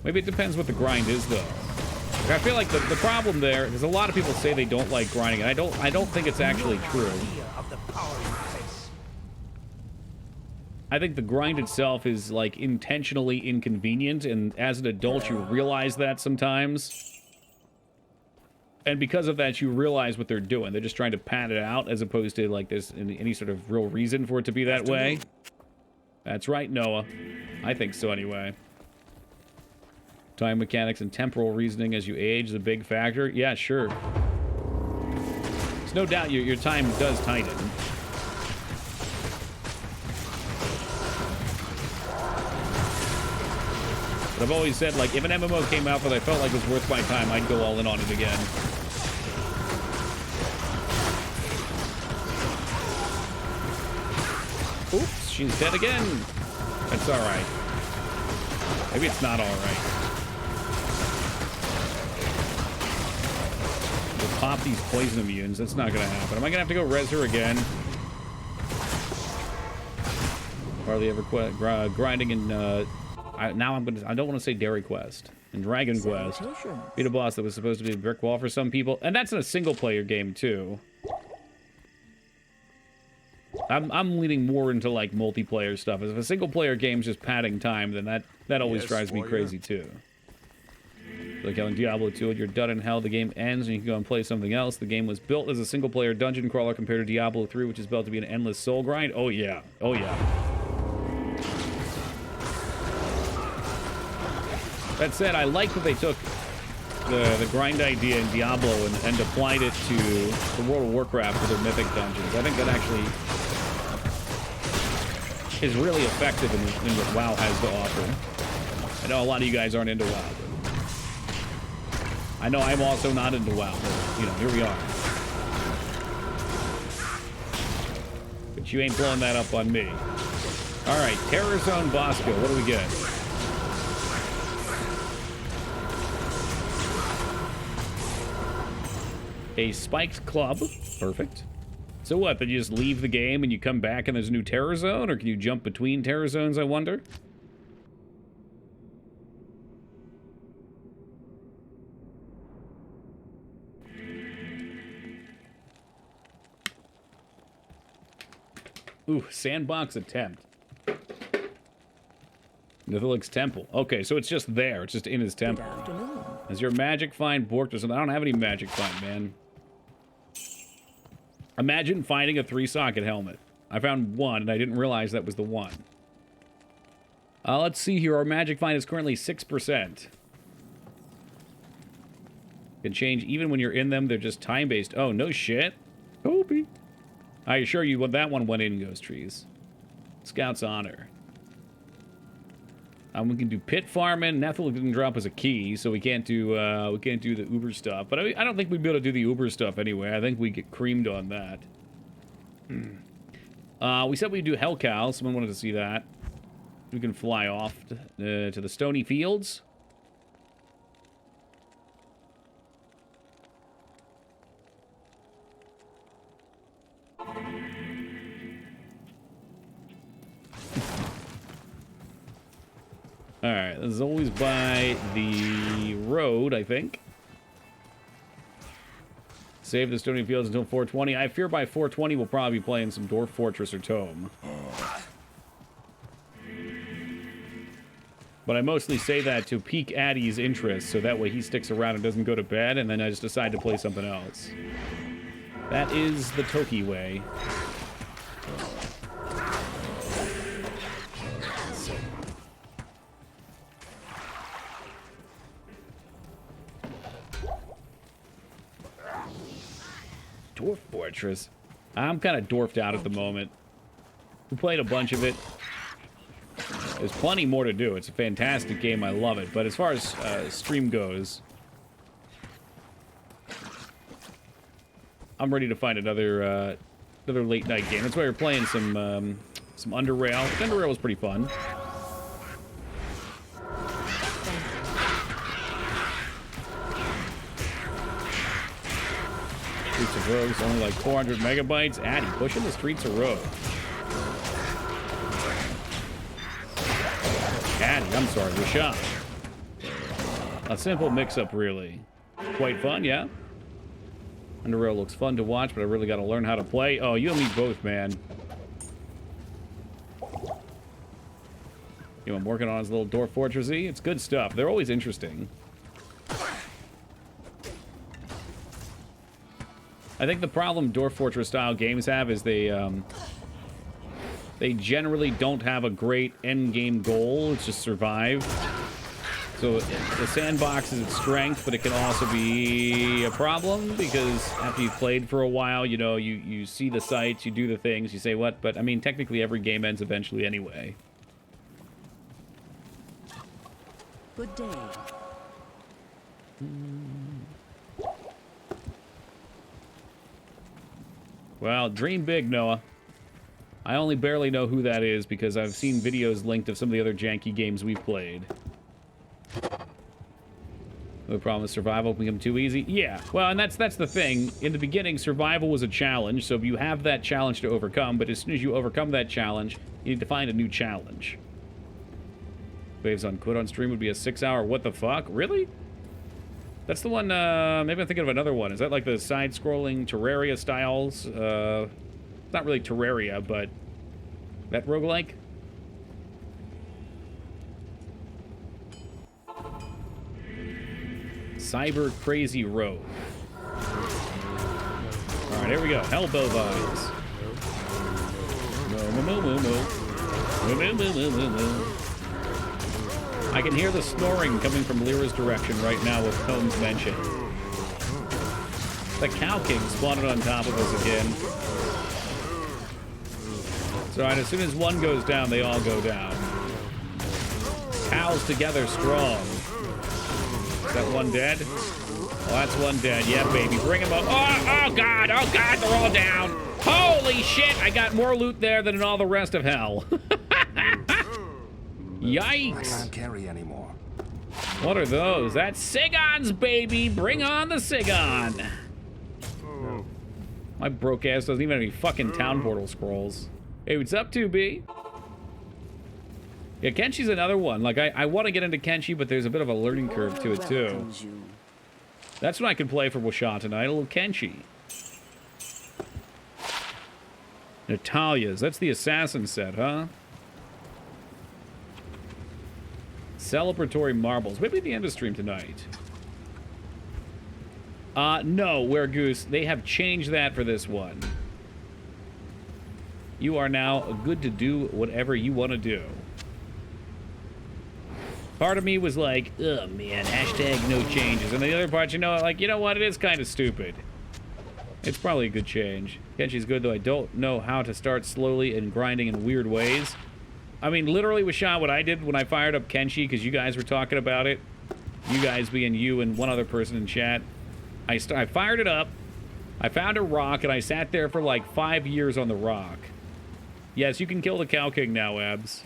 Maybe it depends what the grind is, though. Like, I feel like the problem there is a lot of people say they don't like grinding, and I don't think it's actually true. I think the grind itself is like intentionally inconvenient, and as an adult you realize that sometimes. And because of that, you realize what they're doing. They're just trying to pad it out as opposed to, like, there's any sort of real reason for it to be that way. That's right, Noah. I think so, anyway. Time mechanics and temporal reasoning as you age is a big factor. Yeah, sure. There's no doubt your time does tighten. But I've always said, like, if an MMO came out that I felt like was worth my time, I'd go all in on it again. Oops, she's dead again. That's alright. Maybe it's not alright. We'll pop these poison immunes. That's not gonna happen. Am I gonna have to go res her again? Hardly ever grinding in, I don't want to say Dairy Quest and Dragon Quest. Beat a boss that was supposed to be a brick wall for some people. And that's in a single-player game, too. I'm leaning more into, like, multiplayer stuff. If a single-player game's just padding time, then that always drives me crazy, too. Like how in Diablo 2, when you're done in hell, the game ends and you can go and play something else. The game was built as a single-player dungeon crawler compared to Diablo 3, which is built to be an endless soul grind. Oh, yeah. Oh, yeah. That said, I like that they took the grind idea in Diablo and applied it to the World of Warcraft for their mythic dungeons. I think that actually is really effective in what WoW has to offer. I know a lot of you guys aren't into WoW, but I know I'm also not into WoW, but, you know, here we are. But you ain't blowing that up on me. All right, Terror Zone Bosco, what do we get? A spiked club. Perfect. So what, then you just leave the game and you come back and there's a new terror zone? Or can you jump between terror zones, I wonder? Ooh, sandbox attempt. Nithilic's temple. Okay, so it's just there. It's just in his temple. Good afternoon. Is your magic find borked or something? I don't have any magic find, man. Imagine finding a 3-socket helmet. I found one, and I didn't realize that was the one. Let's see here. Our magic find is currently 6%. Can change even when you're in them. They're just time-based. Oh, no shit. Kobe. I assure you, that one went in Ghost Trees. Scout's Honor. We can do pit farming. Nethel didn't drop us a key, so we can't do the Uber stuff. But I don't think we'd be able to do the Uber stuff anyway. I think we get creamed on that. We said we'd do Hellcow. Someone wanted to see that. We can fly off to the Stony Fields. Alright, this is always by the road, I think. Save the Stony Fields until 420. I fear by 420 we'll probably be playing some Dwarf Fortress or Tome. But I mostly say that to pique Addy's interest, so that way he sticks around and doesn't go to bed, and then I just decide to play something else. That is the Toki way. Dwarf Fortress. I'm kind of dwarfed out at the moment. We played a bunch of it. There's plenty more to do. It's a fantastic game. I love it. But as far as stream goes, I'm ready to find another late night game. That's why we're playing some Underrail. Underrail was pretty fun. Streets of Rogue's only like 400 megabytes. Addy, pushing the Streets of Rogue. Addy, I'm sorry, Rashad. A simple mix-up, really. Quite fun, yeah? Underrail looks fun to watch, but I really got to learn how to play. Oh, you and me both, man. You know, I'm working on his little Dwarf Fortress-y. It's good stuff. They're always interesting. I think the problem Dwarf Fortress style games have is they generally don't have a great end game goal. It's just survive. So the sandbox is its strength, but it can also be a problem because after you've played for a while, you know, you see the sights, you do the things, you say what, but I mean, technically every game ends eventually anyway. Good day. Well, dream big, Noah. I only barely know who that is because I've seen videos linked of some of the other janky games we've played. The problem is survival become too easy? Yeah, well, and that's the thing. In the beginning, survival was a challenge, so you have that challenge to overcome, but as soon as you overcome that challenge, you need to find a new challenge. Waves on quit on stream would be a 6-hour what the fuck? Really? That's the one, maybe I'm thinking of another one. Is that like the side-scrolling Terraria styles? It's not really Terraria, but that roguelike? Cyber Crazy Road. Alright, here we go. Elbow vibes. I can hear the snoring coming from Lyra's direction right now with Combs mentioned. The Cow King spawned on top of us again. So, alright, as soon as one goes down, they all go down. Cows together strong. Is that one dead? Oh, that's one dead. Yeah, baby. Bring him up. Oh, God. Oh, God. They're all down. Holy shit. I got more loot there than in all the rest of hell. Yikes. I can't carry anymore. What are those? That's Sigons, baby. Bring on the Sigon. My broke ass doesn't even have any fucking town portal scrolls. Hey, what's up, 2B? Yeah, Kenshi's another one. Like, I want to get into Kenshi, but there's a bit of a learning curve to it, too. That's what I could play for Washa tonight, a little Kenshi. Natalia's. That's the assassin set, huh? Celebratory marbles. Maybe the end of stream tonight. No, Were Goose. They have changed that for this one. You are now good to do whatever you want to do. Part of me was like, ugh, man, hashtag no changes. And the other part, you know, like, you know what? It is kind of stupid. It's probably a good change. Kenshi's good, though I don't know how to start slowly and grinding in weird ways. I mean, literally, Washa, what I did when I fired up Kenshi, because you guys were talking about it, you guys being you and one other person in chat, I fired it up, I found a rock, and I sat there for like 5 years on the rock. Yes, you can kill the Cow King now, Abs.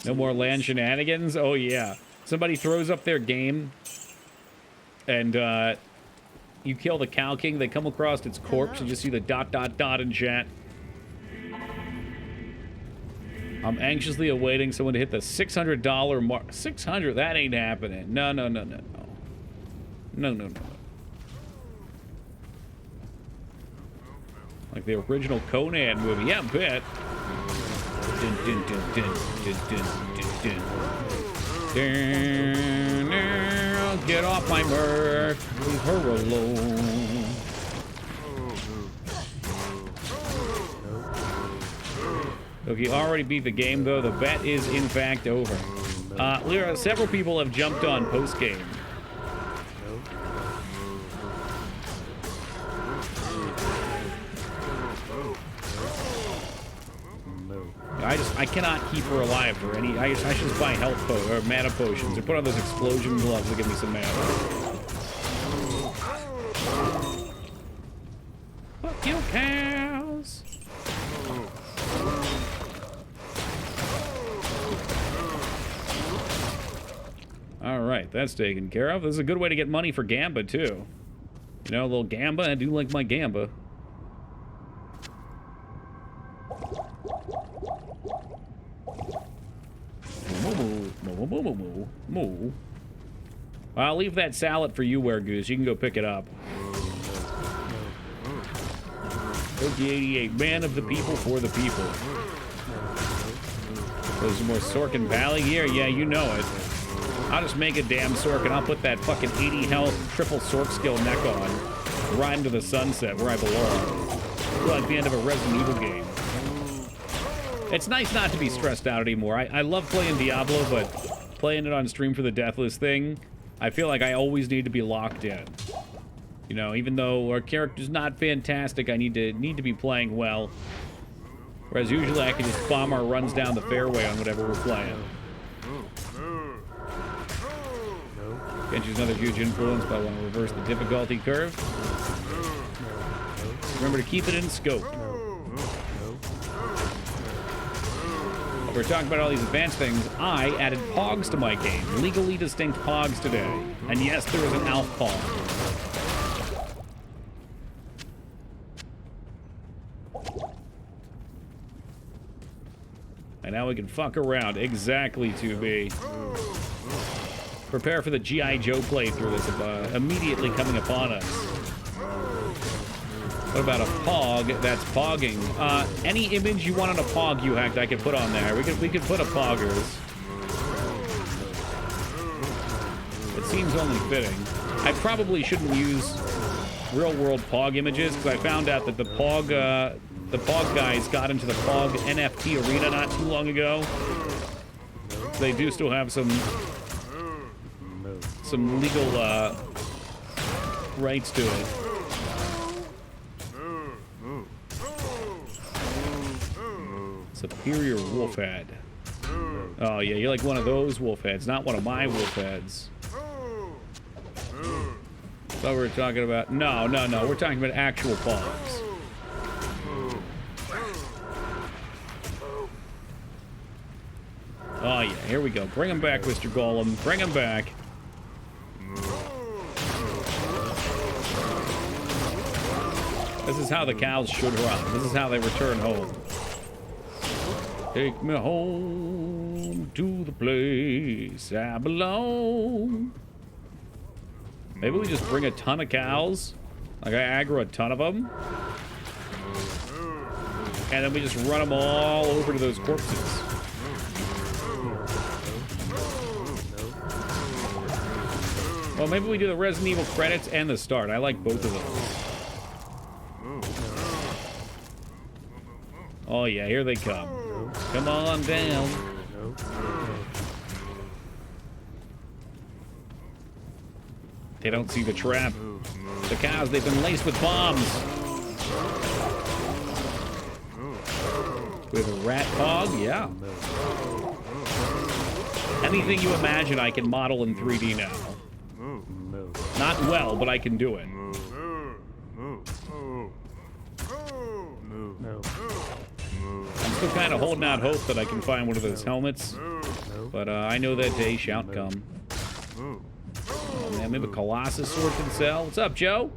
No more land shenanigans? Oh, yeah. Somebody throws up their game, and you kill the Cow King, they come across its corpse, you just see the ... in chat. I'm anxiously awaiting someone to hit the $600 mark. 600? That ain't happening. No. No. Like the original Conan movie. Yeah, bet. Get off my Merc. Leave her alone. Okay, already beat the game, though. The bet is, in fact, over. Lyra, several people have jumped on post-game. I cannot keep her alive for any... I should just buy health or mana potions or put on those explosion gloves to give me some mana. Fuck you, cows! Alright, that's taken care of. This is a good way to get money for Gamba, too. You know, a little Gamba. I do like my Gamba. Moo. I'll leave that salad for you, Were Goose. You can go pick it up. OG88, man of the people for the people. There's more Sorkin Valley here? Yeah, you know it. I'll just make a damn Sork and I'll put that fucking 80 health triple Sork skill neck on. riding to the sunset where I belong. It's like the end of a Resident Evil game. It's nice not to be stressed out anymore. I love playing Diablo, but playing it on stream for the Deathless thing, I feel like I always need to be locked in. You know, even though our character's not fantastic, I need to be playing well. Whereas usually I can just bomb our runs down the fairway on whatever we're playing. Genji's another huge influence, but I want to reverse the difficulty curve. Remember to keep it in scope. While we're talking about all these advanced things, I added pogs to my game. Legally distinct pogs today. And yes, there is an Alf pog. And now we can fuck around. Exactly, 2B. Prepare for the G.I. Joe playthrough that's immediately coming upon us. What about a pog that's pogging? Any image you want on a pog you hacked, I could put on there. We could put a poggers. It seems only fitting. I probably shouldn't use real-world pog images because I found out that the pog guys got into the pog NFT arena not too long ago. They do still have some legal rights to it. Superior wolf head. Oh yeah, you're like one of those wolf heads, not one of my wolf heads. So we're talking about no. We're talking about actual pogs. Oh yeah, here we go. Bring him back, Mr. Golem. Bring him back. This is how the cows should run. This is how they return home. Take me home to the place I belong. Maybe we just bring a ton of cows. Like I aggro a ton of them. And then we just run them all over to those corpses. Well, maybe we do the Resident Evil credits and the start. I like both of those. Oh yeah, here they come. Come on down. They don't see the trap. The cows, they've been laced with bombs. We have a rat pog? Yeah. Anything you imagine I can model in 3D now. Not well, but I can do it. I'm still kind of holding out hope that I can find one of those helmets. But I know that day shan't come. Oh, man, maybe a Colossus sword can sell. What's up, Joe?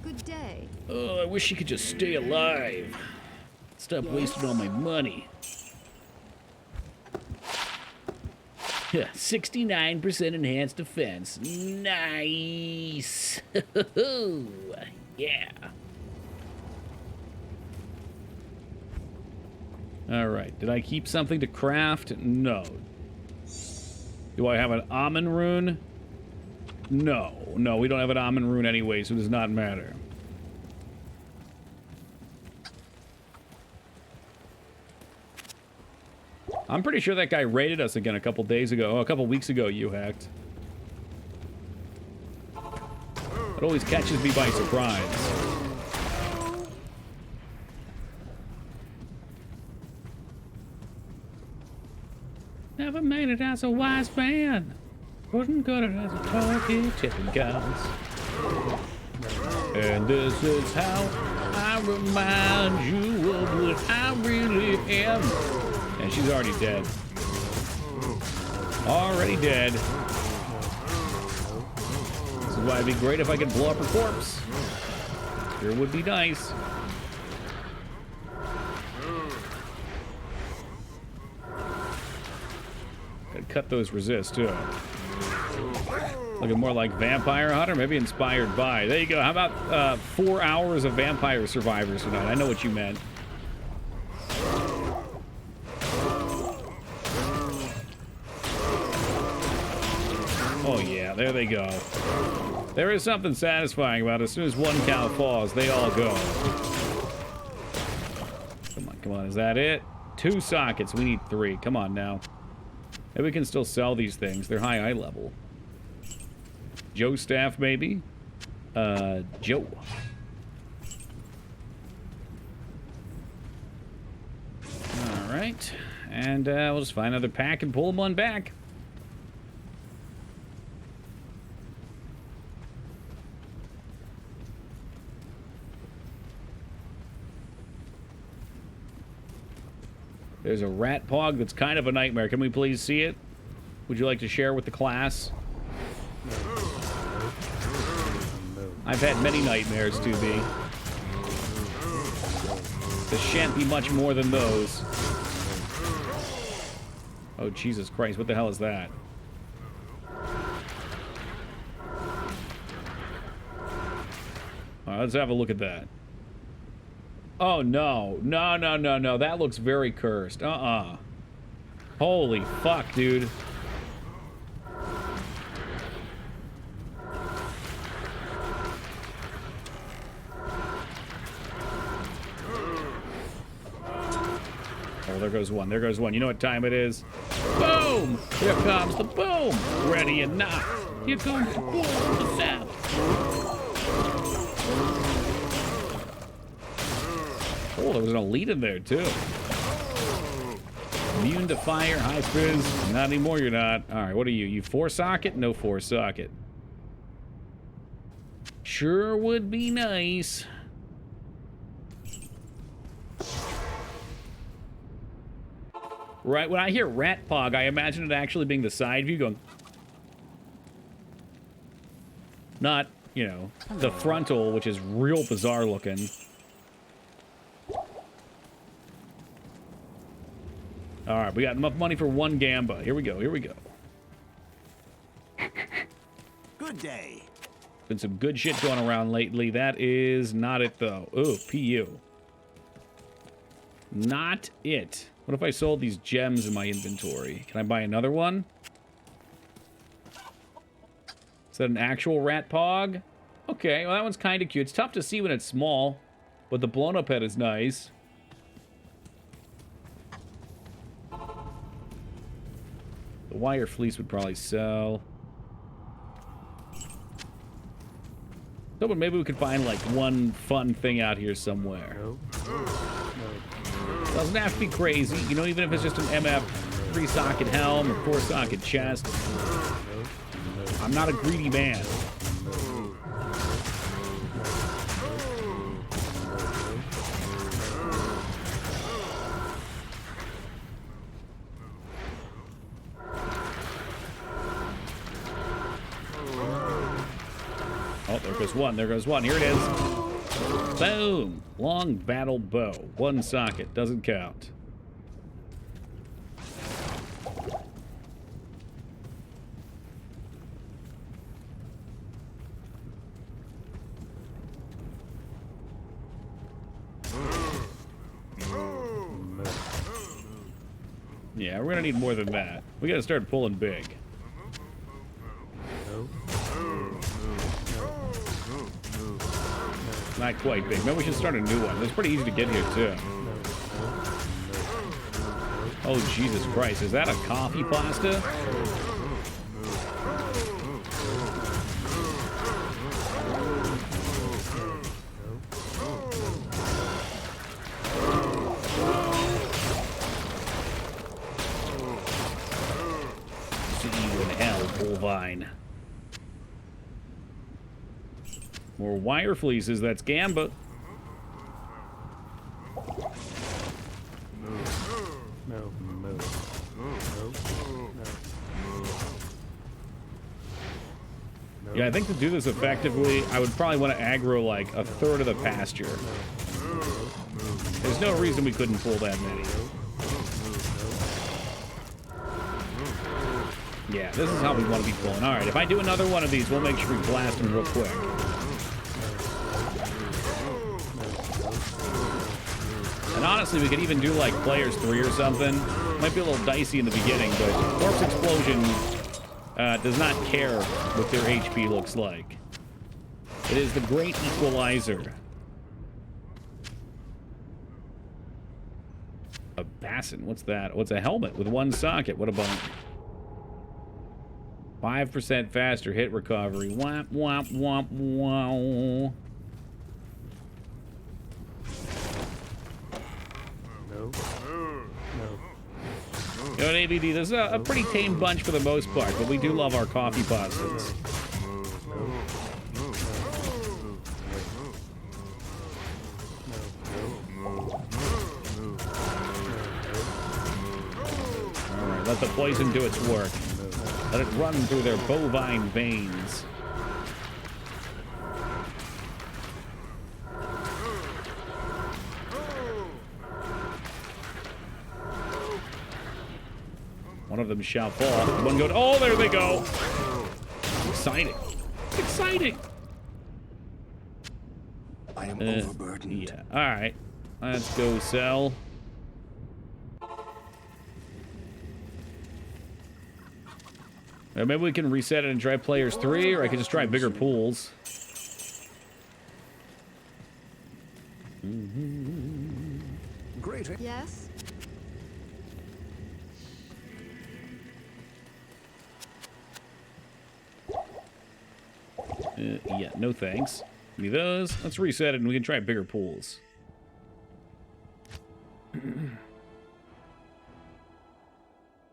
Good day. Oh, I wish you could just stay alive. Stop wasting all my money. 69% enhanced defense. Nice. Yeah. All right. Did I keep something to craft? No. Do I have an almond rune? No. No, we don't have an almond rune anyway, so it does not matter. I'm pretty sure that guy raided us again a couple days ago. Oh, a couple weeks ago, you hacked. It always catches me by surprise. Never made it as a wise man. Wasn't good as a talking tipping cows. And this is how I remind you of what I really am. And she's already dead. Already dead. This is why it'd be great if I could blow up her corpse. Sure would be nice. Gotta cut those resists too. Looking more like Vampire Hunter, maybe inspired by. There you go. How about 4 hours of Vampire Survivors tonight? I know what you meant. Oh yeah, there they go. There is something satisfying about it. As soon as one cow falls, they all go. Come on, is that it? 2 sockets, we need 3. Come on now. Maybe we can still sell these things. They're high eye level. Joe staff, maybe? Joe. Alright. And we'll just find another pack and pull them one back. There's a rat pog that's kind of a nightmare. Can we please see it? Would you like to share with the class? I've had many nightmares, 2B. This shan't be much more than those. Oh, Jesus Christ. What the hell is that? All right, let's have a look at that. Oh, no. No. That looks very cursed. Holy fuck, dude. Oh, there goes one. There goes one. You know what time it is? Boom! Here comes the boom! Ready and not. Here comes the boom! The sound. Oh, there was an elite in there, too. Immune to fire, high fizz. Not anymore, you're not. All right, what are you? You 4-socket? No 4-socket. Sure would be nice. Right, when I hear rat pog, I imagine it actually being the side view going... Not, you know, the frontal, which is real bizarre looking. All right, we got enough money for 1 gamba. Here we go, here we go. Good day. Been some good shit going around lately. That is not it, though. Ooh, PU. Not it. What if I sold these gems in my inventory? Can I buy another one? Is that an actual rat pog? Okay, well, that one's kind of cute. It's tough to see when it's small, but the blown-up head is nice. The wire fleece would probably sell. So, but maybe we could find, like, one fun thing out here somewhere. Doesn't have to be crazy. You know, even if it's just an MF 3-socket helm or 4-socket chest. I'm not a greedy man. Oh, there goes one. There goes one. Here it is. Boom. Long battle bow. 1 socket. Doesn't count. Yeah, we're gonna need more than that. We gotta start pulling big. Not quite big. Maybe we should start a new one. It's pretty easy to get here, too. Oh, Jesus Christ. Is that a coffee pasta? See you in hell, bovine. More wire fleeces, that's gamba. Yeah, I think to do this effectively, I would probably want to aggro like 1/3 of the pasture. There's no reason we couldn't pull that many. Yeah, this is how we want to be pulling. All right, if I do another one of these, we'll make sure we blast them real quick. And honestly, we could even do like players 3 or something. Might be a little dicey in the beginning, but Corpse Explosion does not care what their HP looks like. It is the great equalizer. A bassin. What's that? What's a helmet with one socket? What about 5% faster hit recovery? Womp, womp, womp, wow. No. You know what, ABD? This is a pretty tame bunch for the most part, but we do love our coffee postons. Alright, let the poison do its work. Let it run through their bovine veins. One of them shall fall. One go. Oh, there they go. Exciting. Exciting. I am overburdened. Yeah. All right. Let's go sell. Maybe we can reset it and try players 3, or I could just try bigger pools. Great. Yes? Yeah, no thanks. Give me those. Let's reset it and we can try bigger pools.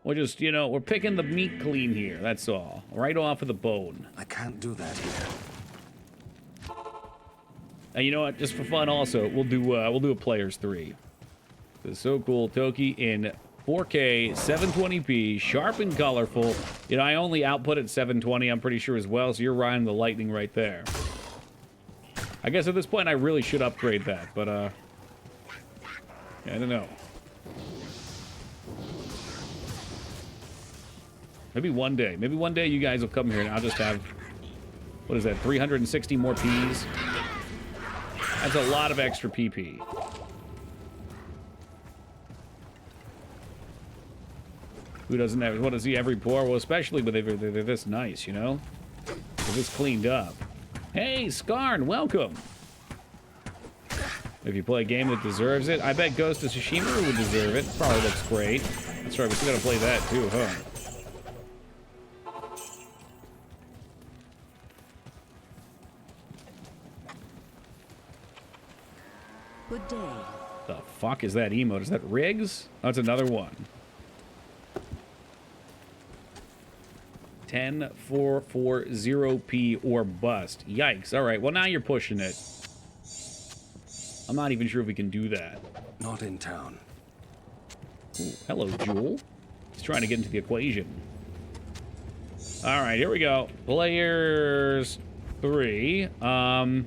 We're just, you know, we're picking the meat clean here. That's all. Right off of the bone. I can't do that here. And you know what? Just for fun, also, we'll do a players 3. This is so cool. Toki in 4K, 720p, sharp and colorful. You know, I only output at 720, I'm pretty sure as well, so you're riding the lightning right there. I guess at this point I really should upgrade that, but yeah, I don't know. Maybe one day you guys will come here and I'll just have, what is that, 360 more Ps? That's a lot of extra PP. Who doesn't have, what does he every pour? Well, especially when they're this nice, you know? They're this cleaned up. Hey, Skarn, welcome! If you play a game that deserves it, I bet Ghost of Tsushima would deserve it. Probably looks great. That's right, we still gotta play that too, huh? Good day. The fuck is that emote? Is that Riggs? Oh, it's another one. 10440p or bust. Yikes. All right. Well, now you're pushing it. I'm not even sure if we can do that. Not in town. Ooh, hello, Jewel. He's trying to get into the equation. All right, here we go. Players 3. I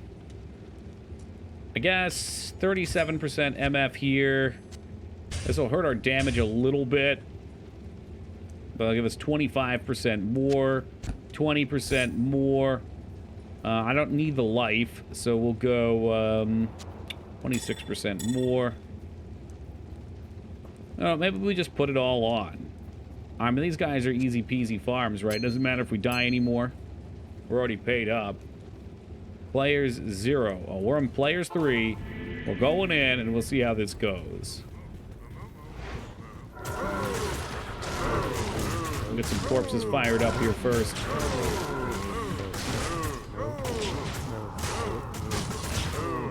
guess 37% MF here. This will hurt our damage a little bit. But it'll give us 25% more, 20% more. I don't need the life, so we'll go 26% more. Oh, maybe we just put it all on. I mean, these guys are easy peasy farms, right? Doesn't matter if we die anymore. We're already paid up. Players 0. Oh, we're on players 3. We're going in, and we'll see how this goes. Get some corpses fired up here first.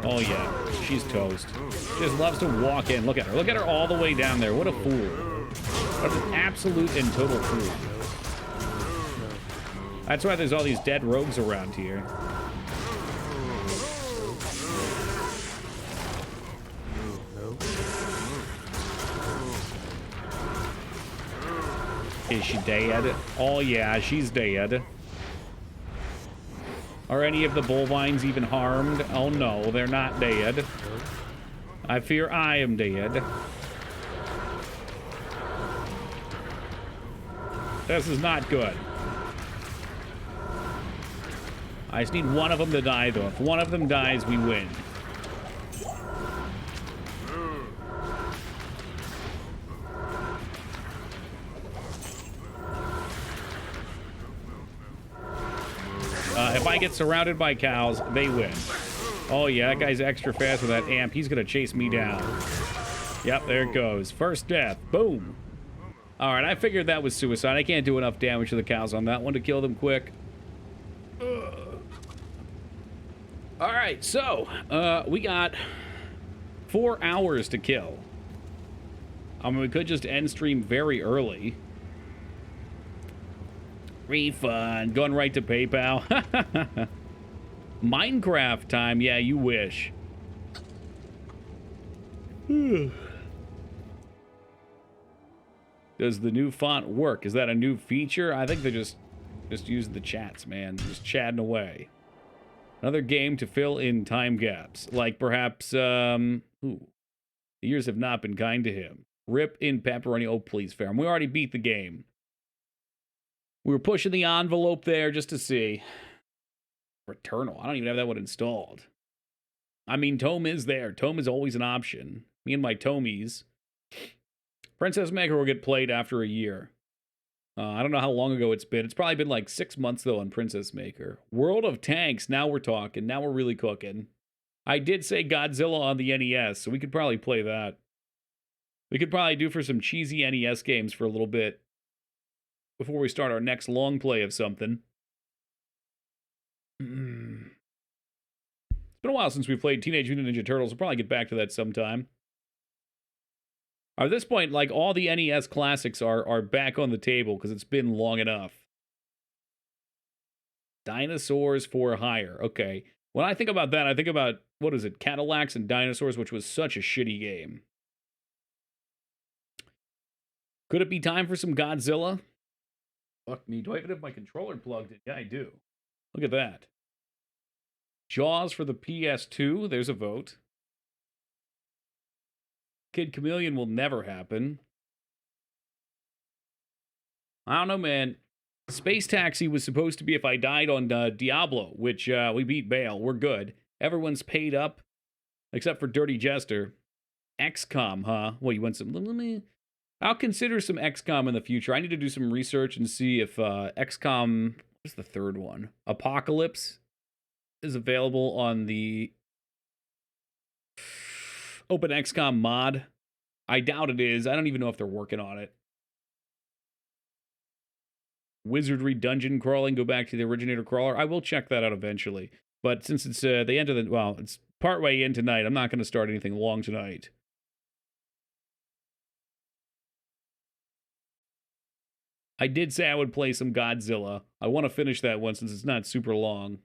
Oh yeah, she's toast. She just loves to walk in. Look at her. Look at her all the way down there. What a fool. What an absolute and total fool. That's why there's all these dead rogues around here. Is she dead? Oh yeah, she's dead. Are any of the bovines even harmed? Oh no, they're not dead. I fear I am dead. This is not good. I just need one of them to die though. If one of them dies, we win. If I get surrounded by cows, they win. Oh, yeah, that guy's extra fast with that amp. He's going to chase me down. Yep, there it goes. First death. Boom. All right, I figured that was suicide. I can't do enough damage to the cows on that one to kill them quick. Ugh. All right, so we got 4 hours to kill. I mean, we could just end stream very early. Refund. Going right to PayPal. Minecraft time. Yeah, you wish. Does the new font work? Is that a new feature? I think they just use the chats, man. Just chatting away. Another game to fill in time gaps. Like perhaps, the years have not been kind to him. Rip in pepperoni. Oh, please, Ferrum. We already beat the game. We were pushing the envelope there just to see. Returnal. I don't even have that one installed. I mean, Tome is there. Tome is always an option. Me and my Tomies. Princess Maker will get played after a year. I don't know how long ago it's been. It's probably been like 6 months, though, on Princess Maker. World of Tanks. Now we're talking. Now we're really cooking. I did say Godzilla on the NES, so we could probably play that. We could probably do for some cheesy NES games for a little bit before we start our next long play of something. It's been a while since we played Teenage Mutant Ninja Turtles. We'll probably get back to that sometime. At this point, like, all the NES classics are back on the table because it's been long enough. Dinosaurs for Hire. Okay. When I think about that, I think about, what is it, Cadillacs and Dinosaurs, which was such a shitty game. Could it be time for some Godzilla? Fuck me. Do I even have my controller plugged in? Yeah, I do. Look at that. Jaws for the PS2. There's a vote. Kid Chameleon will never happen. I don't know, man. Space Taxi was supposed to be if I died on Diablo, which we beat Bale. We're good. Everyone's paid up, except for Dirty Jester. XCOM, huh? Well, you want some... I'll consider some XCOM in the future. I need to do some research and see if XCOM... What's the third one? Apocalypse is available on the Open XCOM mod. I doubt it is. I don't even know if they're working on it. Wizardry dungeon crawling. Go back to the originator crawler. I will check that out eventually. But since it's the end of the... Well, it's partway in tonight. I'm not going to start anything long tonight. I did say I would play some Godzilla. I want to finish that one since it's not super long.